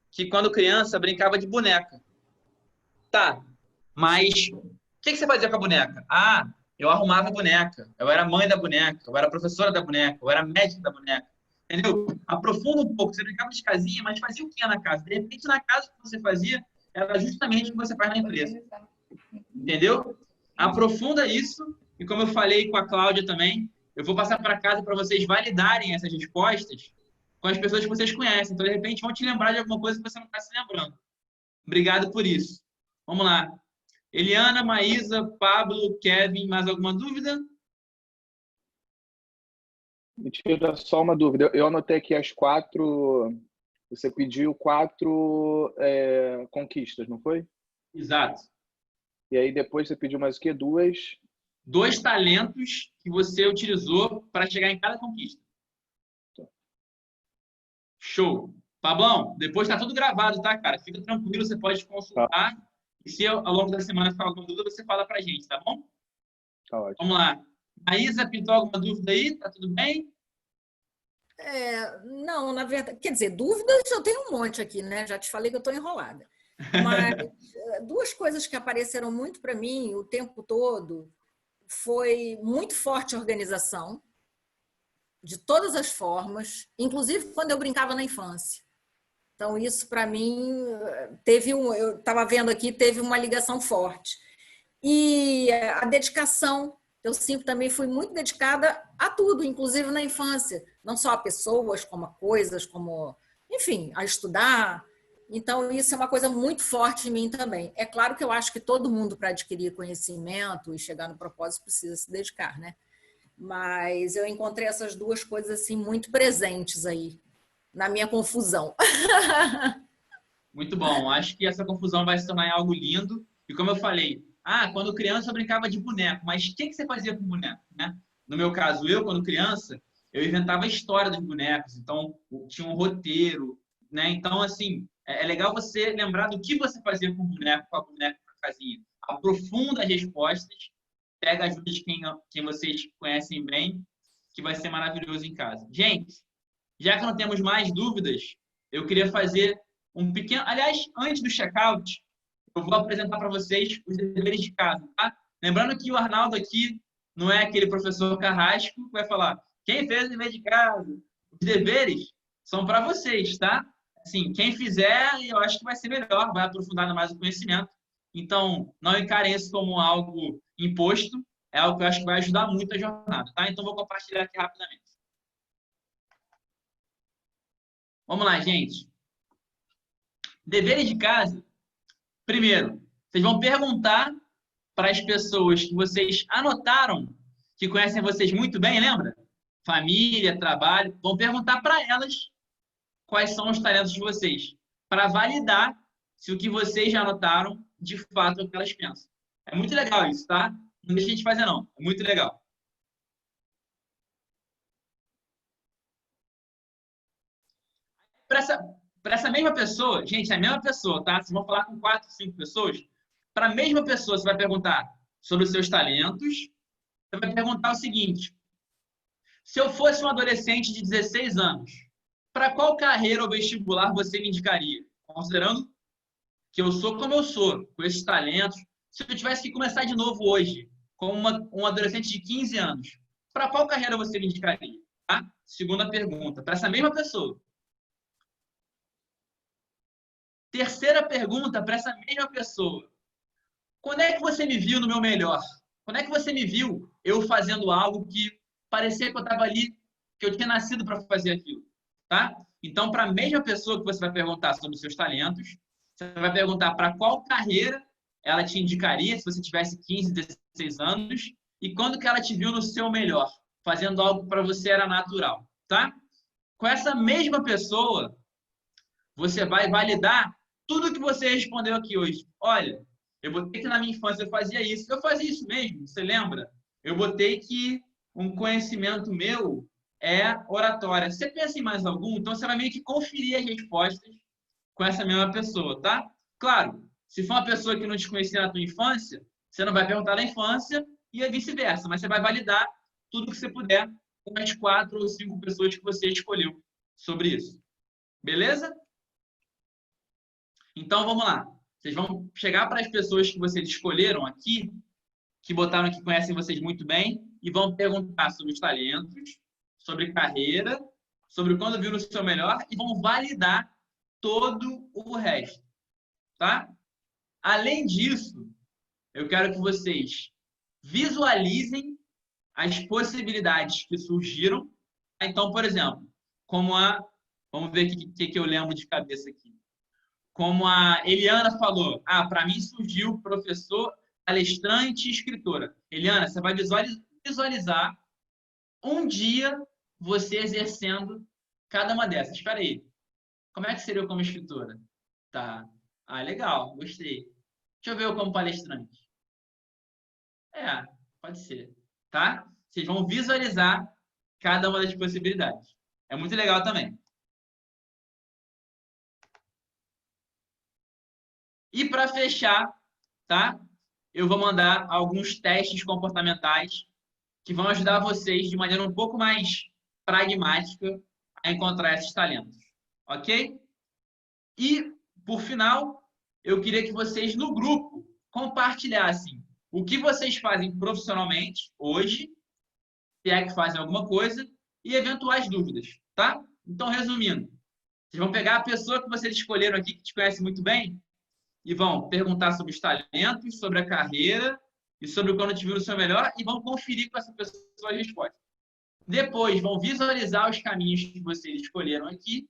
que quando criança brincava de boneca. Tá, mas o que você fazia com a boneca? Eu arrumava a boneca, eu era mãe da boneca, eu era professora da boneca, eu era médica da boneca. Entendeu? Aprofunda um pouco. Você brincava de casinha, mas fazia o que na casa? De repente, na casa, o que você fazia era justamente o que você faz na empresa. Entendeu? Aprofunda isso. E como eu falei com a Cláudia também, eu vou passar para casa para vocês validarem essas respostas com as pessoas que vocês conhecem. Então, de repente, vão te lembrar de alguma coisa que você não está se lembrando. Obrigado por isso. Vamos lá. Eliana, Maísa, Pablo, Kevin, mais alguma dúvida? Me tira só uma dúvida. Eu anotei aqui as 4... Você pediu 4 conquistas, não foi? Exato. E aí depois você pediu mais o quê? 2? 2 talentos que você utilizou para chegar em cada conquista. Show. Pablão, depois está tudo gravado, tá, cara? Fica tranquilo, você pode consultar. E se ao longo da semana ficar alguma dúvida, você fala pra gente, tá bom? Tá ótimo. Vamos lá. Maísa, pintou alguma dúvida aí? Tá tudo bem? Não, na verdade, quer dizer, dúvidas eu tenho um monte aqui, né? Já te falei que eu estou enrolada. Mas 2 coisas que apareceram muito para mim o tempo todo foi muito forte a organização. de todas as formas, inclusive quando eu brincava na infância. Então, isso para mim eu estava vendo aqui, teve uma ligação forte. E a dedicação, eu sempre também fui muito dedicada a tudo, inclusive na infância, não só a pessoas, como a coisas, como, enfim, a estudar. Então, isso é uma coisa muito forte em mim também. É claro que eu acho que todo mundo, para adquirir conhecimento e chegar no propósito, precisa se dedicar, né? Mas eu encontrei essas duas coisas assim muito presentes aí na minha confusão. Muito bom. Acho que essa confusão vai se tornar algo lindo. E como eu falei, quando criança eu brincava de boneco, mas o que você fazia com boneco, né? No meu caso, quando criança, eu inventava a história dos bonecos. Então, tinha um roteiro, né? Então, assim, é legal você lembrar do que você fazia com o boneco, com a boneca na casinha. Aprofunda as respostas, pega a ajuda de quem vocês conhecem bem, que vai ser maravilhoso em casa. Gente, já que não temos mais dúvidas, eu queria fazer um pequeno... Aliás, antes do check-out, eu vou apresentar para vocês os deveres de casa, tá? Lembrando que o Arnaldo aqui não é aquele professor carrasco que vai falar quem fez o dever de casa. Os deveres são para vocês, tá? Assim, quem fizer, eu acho que vai ser melhor, vai aprofundar mais o conhecimento. Então, não encarem isso como algo imposto, é algo que eu acho que vai ajudar muito a jornada, tá? Então, vou compartilhar aqui rapidamente. Vamos lá, gente. Deveres de casa. Primeiro, vocês vão perguntar para as pessoas que vocês anotaram, que conhecem vocês muito bem, lembra? Família, trabalho. Vão perguntar para elas quais são os talentos de vocês, para validar se o que vocês já anotaram, de fato, é o que elas pensam. É muito legal isso, tá? Não deixa a gente fazer, não. É muito legal. Para essa mesma pessoa, gente, é a mesma pessoa, tá? Vocês vão falar com 4, 5 pessoas. Para a mesma pessoa, você vai perguntar sobre os seus talentos. Você vai perguntar o seguinte: se eu fosse um adolescente de 16 anos, para qual carreira ou vestibular você me indicaria? Considerando que eu sou como eu sou, com esses talentos. Se eu tivesse que começar de novo hoje, como um adolescente de 15 anos, para qual carreira você me indicaria? Tá? Segunda pergunta, para essa mesma pessoa. Terceira pergunta para essa mesma pessoa. Quando é que você me viu no meu melhor? Quando é que você me viu eu fazendo algo que parecia que eu estava ali, que eu tinha nascido para fazer aquilo? Tá? Então, para a mesma pessoa que você vai perguntar sobre os seus talentos, você vai perguntar para qual carreira ela te indicaria se você tivesse 15, 16 anos e quando que ela te viu no seu melhor, fazendo algo que para você era natural. Tá? Com essa mesma pessoa, você vai validar tudo que você respondeu aqui hoje. Olha, eu botei que na minha infância eu fazia isso mesmo, você lembra? Eu botei que um conhecimento meu é oratória. Você pensa em mais algum? Então você vai meio que conferir as respostas com essa mesma pessoa, tá? Claro, se for uma pessoa que não te conhecia na tua infância, você não vai perguntar da infância e vice-versa, mas você vai validar tudo que você puder com as 4 ou 5 pessoas que você escolheu sobre isso. Beleza? Então, vamos lá. Vocês vão chegar para as pessoas que vocês escolheram aqui, que botaram que conhecem vocês muito bem, e vão perguntar sobre os talentos, sobre carreira, sobre quando viu no seu melhor, e vão validar todo o resto. Tá? Além disso, eu quero que vocês visualizem as possibilidades que surgiram. Então, por exemplo, vamos ver o que eu lembro de cabeça aqui. Como a Eliana falou, para mim surgiu professor, palestrante e escritora. Eliana, você vai visualizar um dia você exercendo cada uma dessas. Espera aí. Como é que seria eu como escritora? Tá. Legal, gostei. Deixa eu ver eu como palestrante. Pode ser. Tá? Vocês vão visualizar cada uma das possibilidades. É muito legal também. E para fechar, tá? Eu vou mandar alguns testes comportamentais que vão ajudar vocês de maneira um pouco mais pragmática a encontrar esses talentos. Ok? E, por final, eu queria que vocês no grupo compartilhassem o que vocês fazem profissionalmente hoje, se é que fazem alguma coisa, e eventuais dúvidas, tá? Então, resumindo, vocês vão pegar a pessoa que vocês escolheram aqui, que te conhece muito bem, e vão perguntar sobre os talentos, sobre a carreira e sobre quando te viu no seu melhor e vão conferir com essa pessoa as respostas. Depois, vão visualizar os caminhos que vocês escolheram aqui,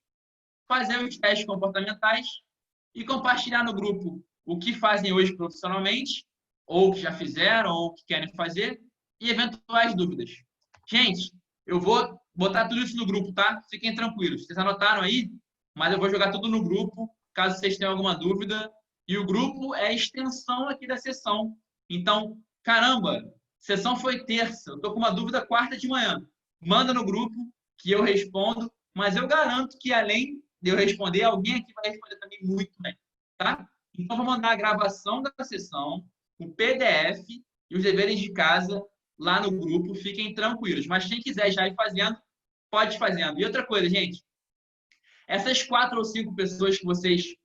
fazer os testes comportamentais e compartilhar no grupo o que fazem hoje profissionalmente, ou que já fizeram, ou que querem fazer, e eventuais dúvidas. Gente, eu vou botar tudo isso no grupo, tá? Fiquem tranquilos. Vocês anotaram aí? Mas eu vou jogar tudo no grupo, caso vocês tenham alguma dúvida. E o grupo é a extensão aqui da sessão. Então, caramba, sessão foi terça. Eu tô com uma dúvida quarta de manhã. Manda no grupo que eu respondo. Mas eu garanto que, além de eu responder, alguém aqui vai responder também muito bem, tá? Então, vou mandar a gravação da sessão, o PDF e os deveres de casa lá no grupo. Fiquem tranquilos. Mas quem quiser já ir fazendo, pode ir fazendo. E outra coisa, gente. Essas 4 ou 5 pessoas que vocês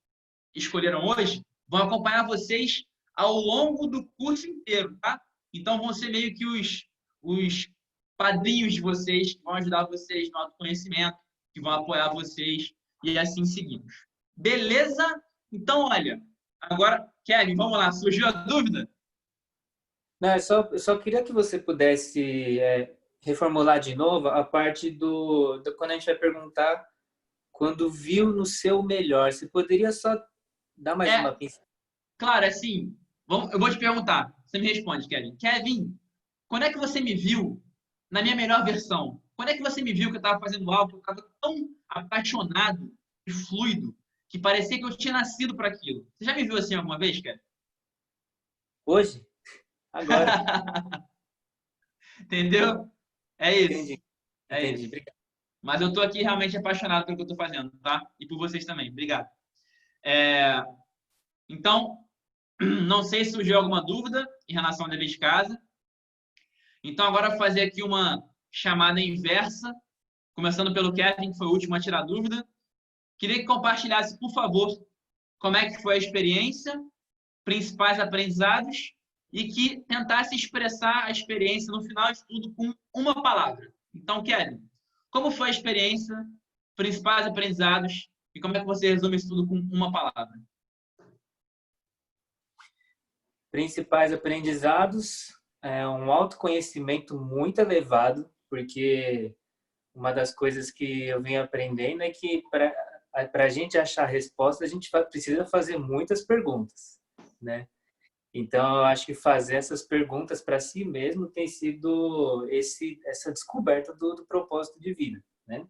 escolheram hoje vão acompanhar vocês ao longo do curso inteiro, tá? Então, vão ser meio que os padrinhos de vocês, que vão ajudar vocês no autoconhecimento, que vão apoiar vocês e assim seguimos. Beleza? Então, olha, agora, Kevin, vamos lá. Surgiu a dúvida? Não, eu só queria que você pudesse reformular de novo a parte do quando a gente vai perguntar quando viu no seu melhor. Você poderia só dar mais uma pincelada? Claro, assim, eu vou te perguntar. Você me responde, Kevin. Kevin, quando é que você me viu na minha melhor versão? Quando é que você me viu que eu estava fazendo algo, que eu estava tão apaixonado e fluido, que parecia que eu tinha nascido para aquilo? Você já me viu assim alguma vez, Kevin? Hoje? Agora. Entendeu? É isso. Entendi. É Entendi. isso. Obrigado. Mas eu estou aqui realmente apaixonado pelo que eu estou fazendo, tá? E por vocês também. Obrigado. Então, não sei se surgiu alguma dúvida em relação ao dever de casa. Então, agora eu vou fazer aqui uma chamada inversa, começando pelo Kevin, que foi o último a tirar dúvida. Queria que compartilhasse, por favor, como é que foi a experiência, principais aprendizados e que tentasse expressar a experiência no final de tudo com uma palavra. Então, Kevin, como foi a experiência, principais aprendizados e como é que você resume isso tudo com uma palavra? Principais aprendizados, um autoconhecimento muito elevado, porque uma das coisas que eu venho aprendendo é que para a gente achar a resposta, a gente precisa fazer muitas perguntas, né? Então, eu acho que fazer essas perguntas para si mesmo tem sido essa descoberta do propósito de vida, né?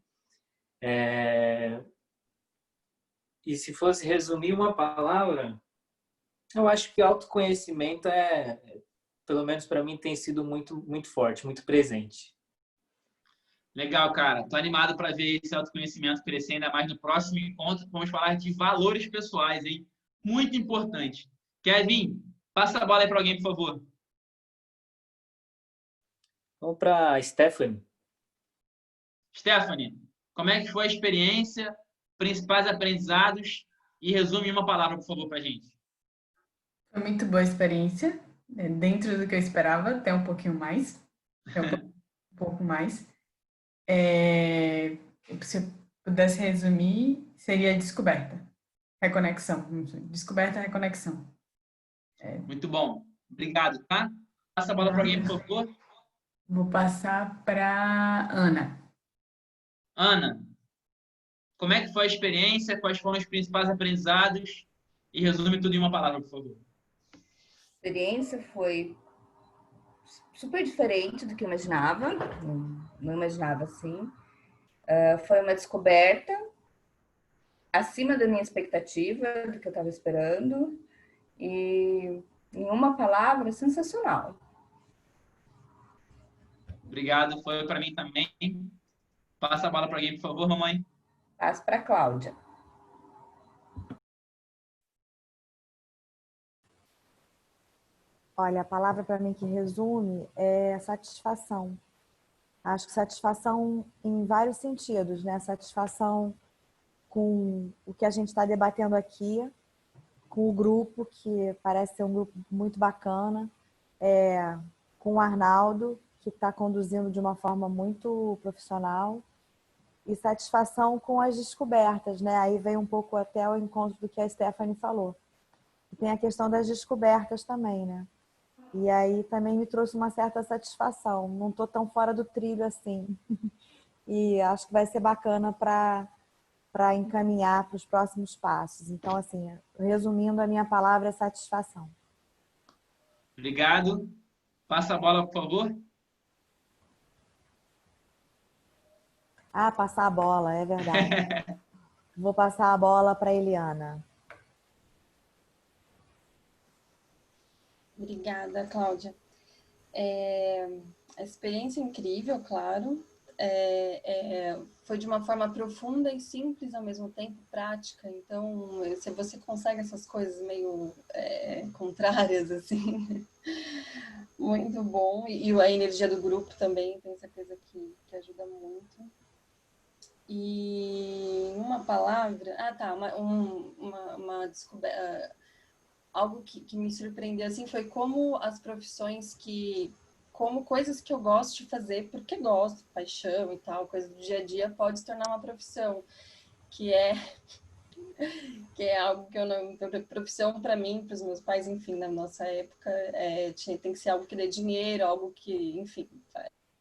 E se fosse resumir uma palavra, eu acho que autoconhecimento pelo menos para mim, tem sido muito, muito forte, muito presente. Legal, cara. Tô animado para ver esse autoconhecimento crescer ainda mais no próximo encontro. Vamos falar de valores pessoais, hein? Muito importante. Kevin, passa a bola aí para alguém, por favor. Vamos para a Stephanie. Stephanie, como é que foi a experiência, principais aprendizados e resume em uma palavra, por favor, para a gente. Foi muito boa a experiência, dentro do que eu esperava, até um pouquinho mais. Um pouco mais. Se eu pudesse resumir, seria descoberta. Reconexão. Descoberta, reconexão. Muito bom. Obrigado, tá? Passa a bola para alguém, por favor. Vou passar para Ana. Ana, como é que foi a experiência? Quais foram os principais aprendizados? E resume tudo em uma palavra, por favor. A experiência foi super diferente do que eu imaginava. Não imaginava assim. Foi uma descoberta acima da minha expectativa, do que eu estava esperando. E, em uma palavra, sensacional. Obrigado, foi para mim também. Passa a bola para alguém, por favor, mamãe. Passo para a Cláudia. Olha, a palavra para mim que resume é satisfação. Acho que satisfação em vários sentidos, né? Satisfação com o que a gente está debatendo aqui, com o grupo, que parece ser um grupo muito bacana, com o Arnaldo, que está conduzindo de uma forma muito profissional, e satisfação com as descobertas, né? Aí vem um pouco até ao encontro do que a Stephanie falou. E tem a questão das descobertas também, né? E aí também me trouxe uma certa satisfação. Não estou tão fora do trilho assim. E acho que vai ser bacana para encaminhar para os próximos passos. Então, assim, resumindo, a minha palavra é satisfação. Obrigado. Passa a bola, por favor. Ah, passar a bola, é verdade. Vou passar a bola para a Eliana. Obrigada, Cláudia. A experiência é incrível, claro. Foi de uma forma profunda e simples, ao mesmo tempo prática. Então, se você consegue essas coisas meio contrárias, assim, muito bom. E a energia do grupo também, tenho certeza que ajuda muito. E uma palavra... uma descoberta... Algo que me surpreendeu, assim, foi como as profissões como coisas que eu gosto de fazer, porque gosto, paixão e tal, coisa do dia a dia, pode se tornar uma profissão, que é algo que eu não... Profissão para mim, para os meus pais, enfim, na nossa época, tem que ser algo que dê dinheiro, algo que, enfim,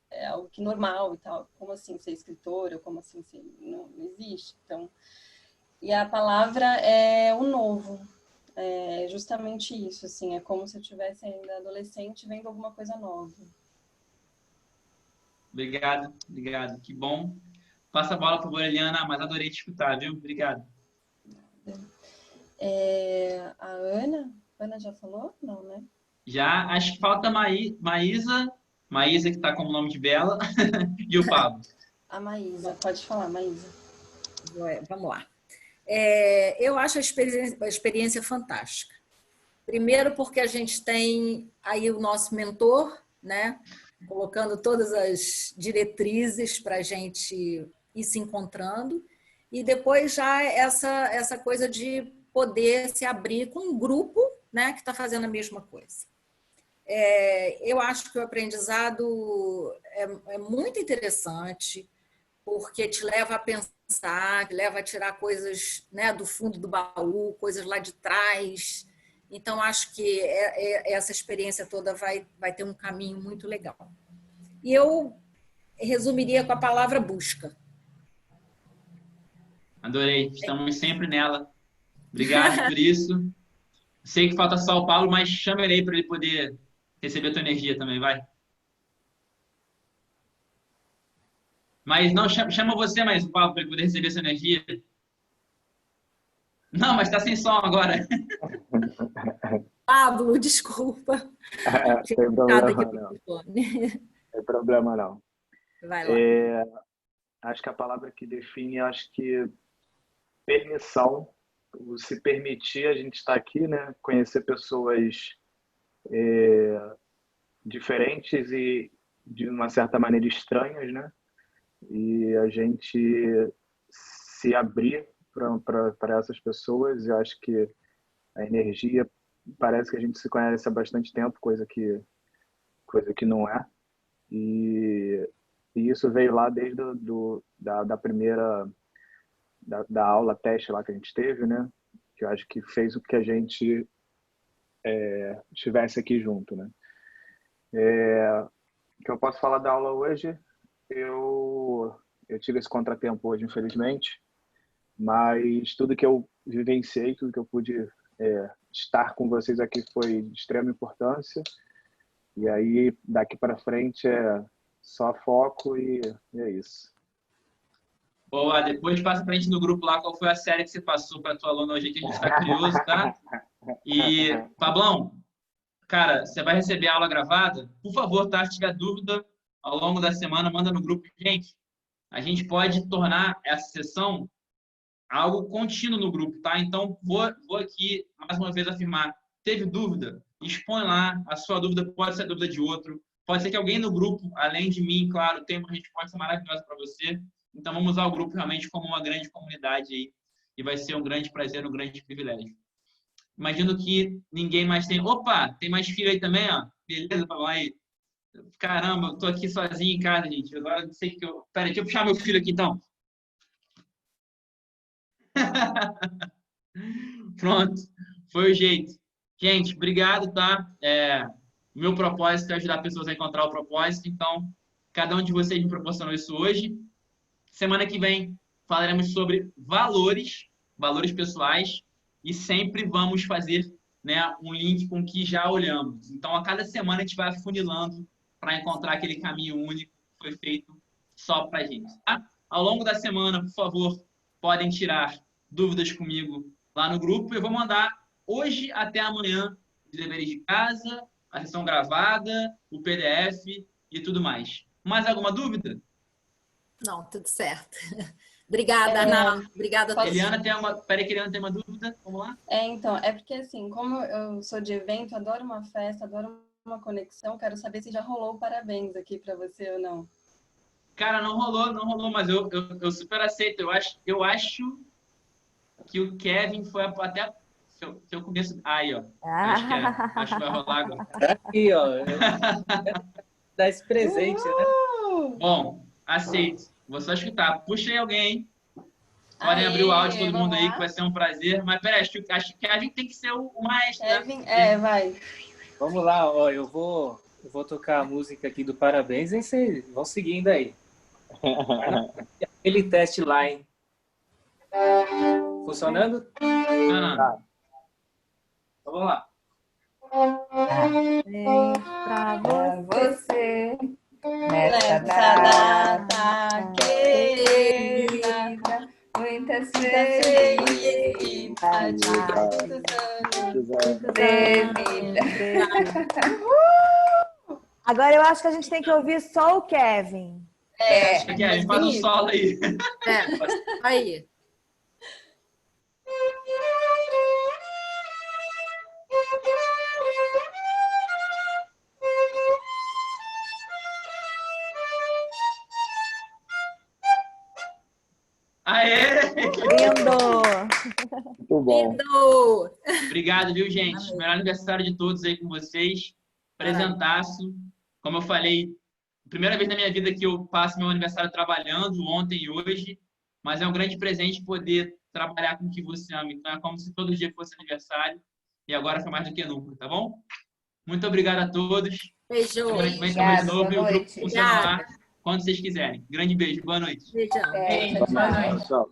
é algo que normal e tal. Como assim ser escritora? Ou como assim ser... Não existe. Então, e a palavra é o novo. É justamente isso, assim, é como se eu estivesse ainda adolescente vendo alguma coisa nova. Obrigado, obrigado. Que bom. Passa a bola, por favor, Eliana, mas adorei te escutar, viu? Obrigado. A Ana? Ana já falou? Não, né? Já, acho que falta Maísa, que está como nome de Bela, e o Pablo. A Maísa, pode falar, Maísa. Vamos lá. Eu acho a experiência fantástica. Primeiro porque a gente tem aí o nosso mentor, né? Colocando todas as diretrizes para a gente ir se encontrando. E depois já essa coisa de poder se abrir com um grupo, né, que está fazendo a mesma coisa. Eu acho que o aprendizado é muito interessante, porque te leva a pensar, te leva a tirar coisas, né, do fundo do baú, coisas lá de trás. Então, acho que essa experiência toda vai ter um caminho muito legal. E eu resumiria com a palavra busca. Adorei, estamos sempre nela. Obrigado por isso. Sei que falta só o Paulo, mas chama ele aí para ele poder receber a tua energia também, vai. Mas não, chama você mais o Paulo para ele poder receber essa energia. Não, mas está sem som agora. Pablo, desculpa. Sem problema não. Sem problema não. Vai lá. Acho que a palavra que define, acho que permissão, se permitir a gente estar aqui, né? Conhecer pessoas diferentes e de uma certa maneira estranhas, né? E a gente se abrir para essas pessoas. Eu acho que a energia parece que a gente se conhece há bastante tempo, coisa que não é. E isso veio lá desde da primeira da aula teste lá que a gente teve, né? Que eu acho que fez o que a gente estivesse aqui junto, né? O que eu posso falar da aula hoje? Eu tive esse contratempo hoje, infelizmente, mas tudo que eu vivenciei, tudo que eu pude estar com vocês aqui foi de extrema importância. E aí, daqui para frente, é só foco e é isso. Boa, depois passa pra gente no grupo lá qual foi a série que você passou para tua aluna hoje, que a gente está curioso, tá? E, Pablão, cara, você vai receber a aula gravada? Por favor, tá? Se tiver dúvida, ao longo da semana, manda no grupo. Gente, a gente pode tornar essa sessão algo contínuo no grupo, tá? Então, vou aqui, mais uma vez, afirmar. Teve dúvida? Expõe lá. A sua dúvida pode ser a dúvida de outro. Pode ser que alguém no grupo, além de mim, claro, tenha uma resposta maravilhosa para você. Então, vamos usar o grupo realmente como uma grande comunidade aí. E vai ser um grande prazer, um grande privilégio. Imagino que ninguém mais tem... Opa, tem mais filho aí também, ó. Beleza, vai lá aí. Caramba, eu tô aqui sozinho em casa, gente. Agora não sei o que eu... Pera, deixa eu puxar meu filho aqui, então. Pronto, foi o jeito. Gente, obrigado, tá? O meu propósito é ajudar pessoas a encontrar o propósito, então cada um de vocês me proporcionou isso hoje. Semana que vem falaremos sobre valores pessoais, e sempre vamos fazer, né, um link com o que já olhamos. Então, a cada semana a gente vai afunilando para encontrar aquele caminho único que foi feito só para a gente. Tá? Ao longo da semana, por favor, podem tirar dúvidas comigo lá no grupo. Eu vou mandar hoje até amanhã os deveres de casa, a sessão gravada, o PDF e tudo mais. Mais alguma dúvida? Não, tudo certo. Obrigada, Ana. Obrigada a todos. Eliana tem uma... Peraí, que Eliana tem uma dúvida. Vamos lá? Então, é porque assim, como eu sou de evento, adoro uma festa, adoro uma conexão, quero saber se já rolou parabéns aqui para você ou não. Cara, não rolou, mas eu super aceito. Eu acho que o Kevin foi até... Se eu conheço... Aí, ó. Acho que vai rolar agora. Aqui, ó. Dá esse presente, né? Bom, aceito. Vou só escutar. Puxa aí alguém, hein? Podem abrir o áudio todo mundo aí, que vai ser um prazer. Mas peraí, acho que Kevin tem que ser o maestro. Kevin, vai. Vamos lá, ó. Eu vou tocar a música aqui do parabéns, e vocês vão seguindo aí. Aquele teste lá, hein? Funcionando? Tá. Então vamos lá. Pra você, Nessa data querida, muitas felicidades, Agora eu acho que a gente tem que ouvir só o Kevin. Kevin, faz um solo aí. Aí. Aê! Lindo! Muito bom. Lindo! Obrigado, viu, gente? Melhor aniversário de todos aí com vocês. Presentaço. Como eu falei, primeira vez na minha vida que eu passo meu aniversário trabalhando, ontem e hoje, mas é um grande presente poder trabalhar com o que você ama. Então é como se todo dia fosse aniversário, e agora foi mais do que nunca, tá bom? Muito obrigado a todos. Beijo. Semana que vem estamos de novo e o grupo funciona lá quando vocês quiserem. Grande beijo, boa noite. Beijão. Boa noite. Tchau.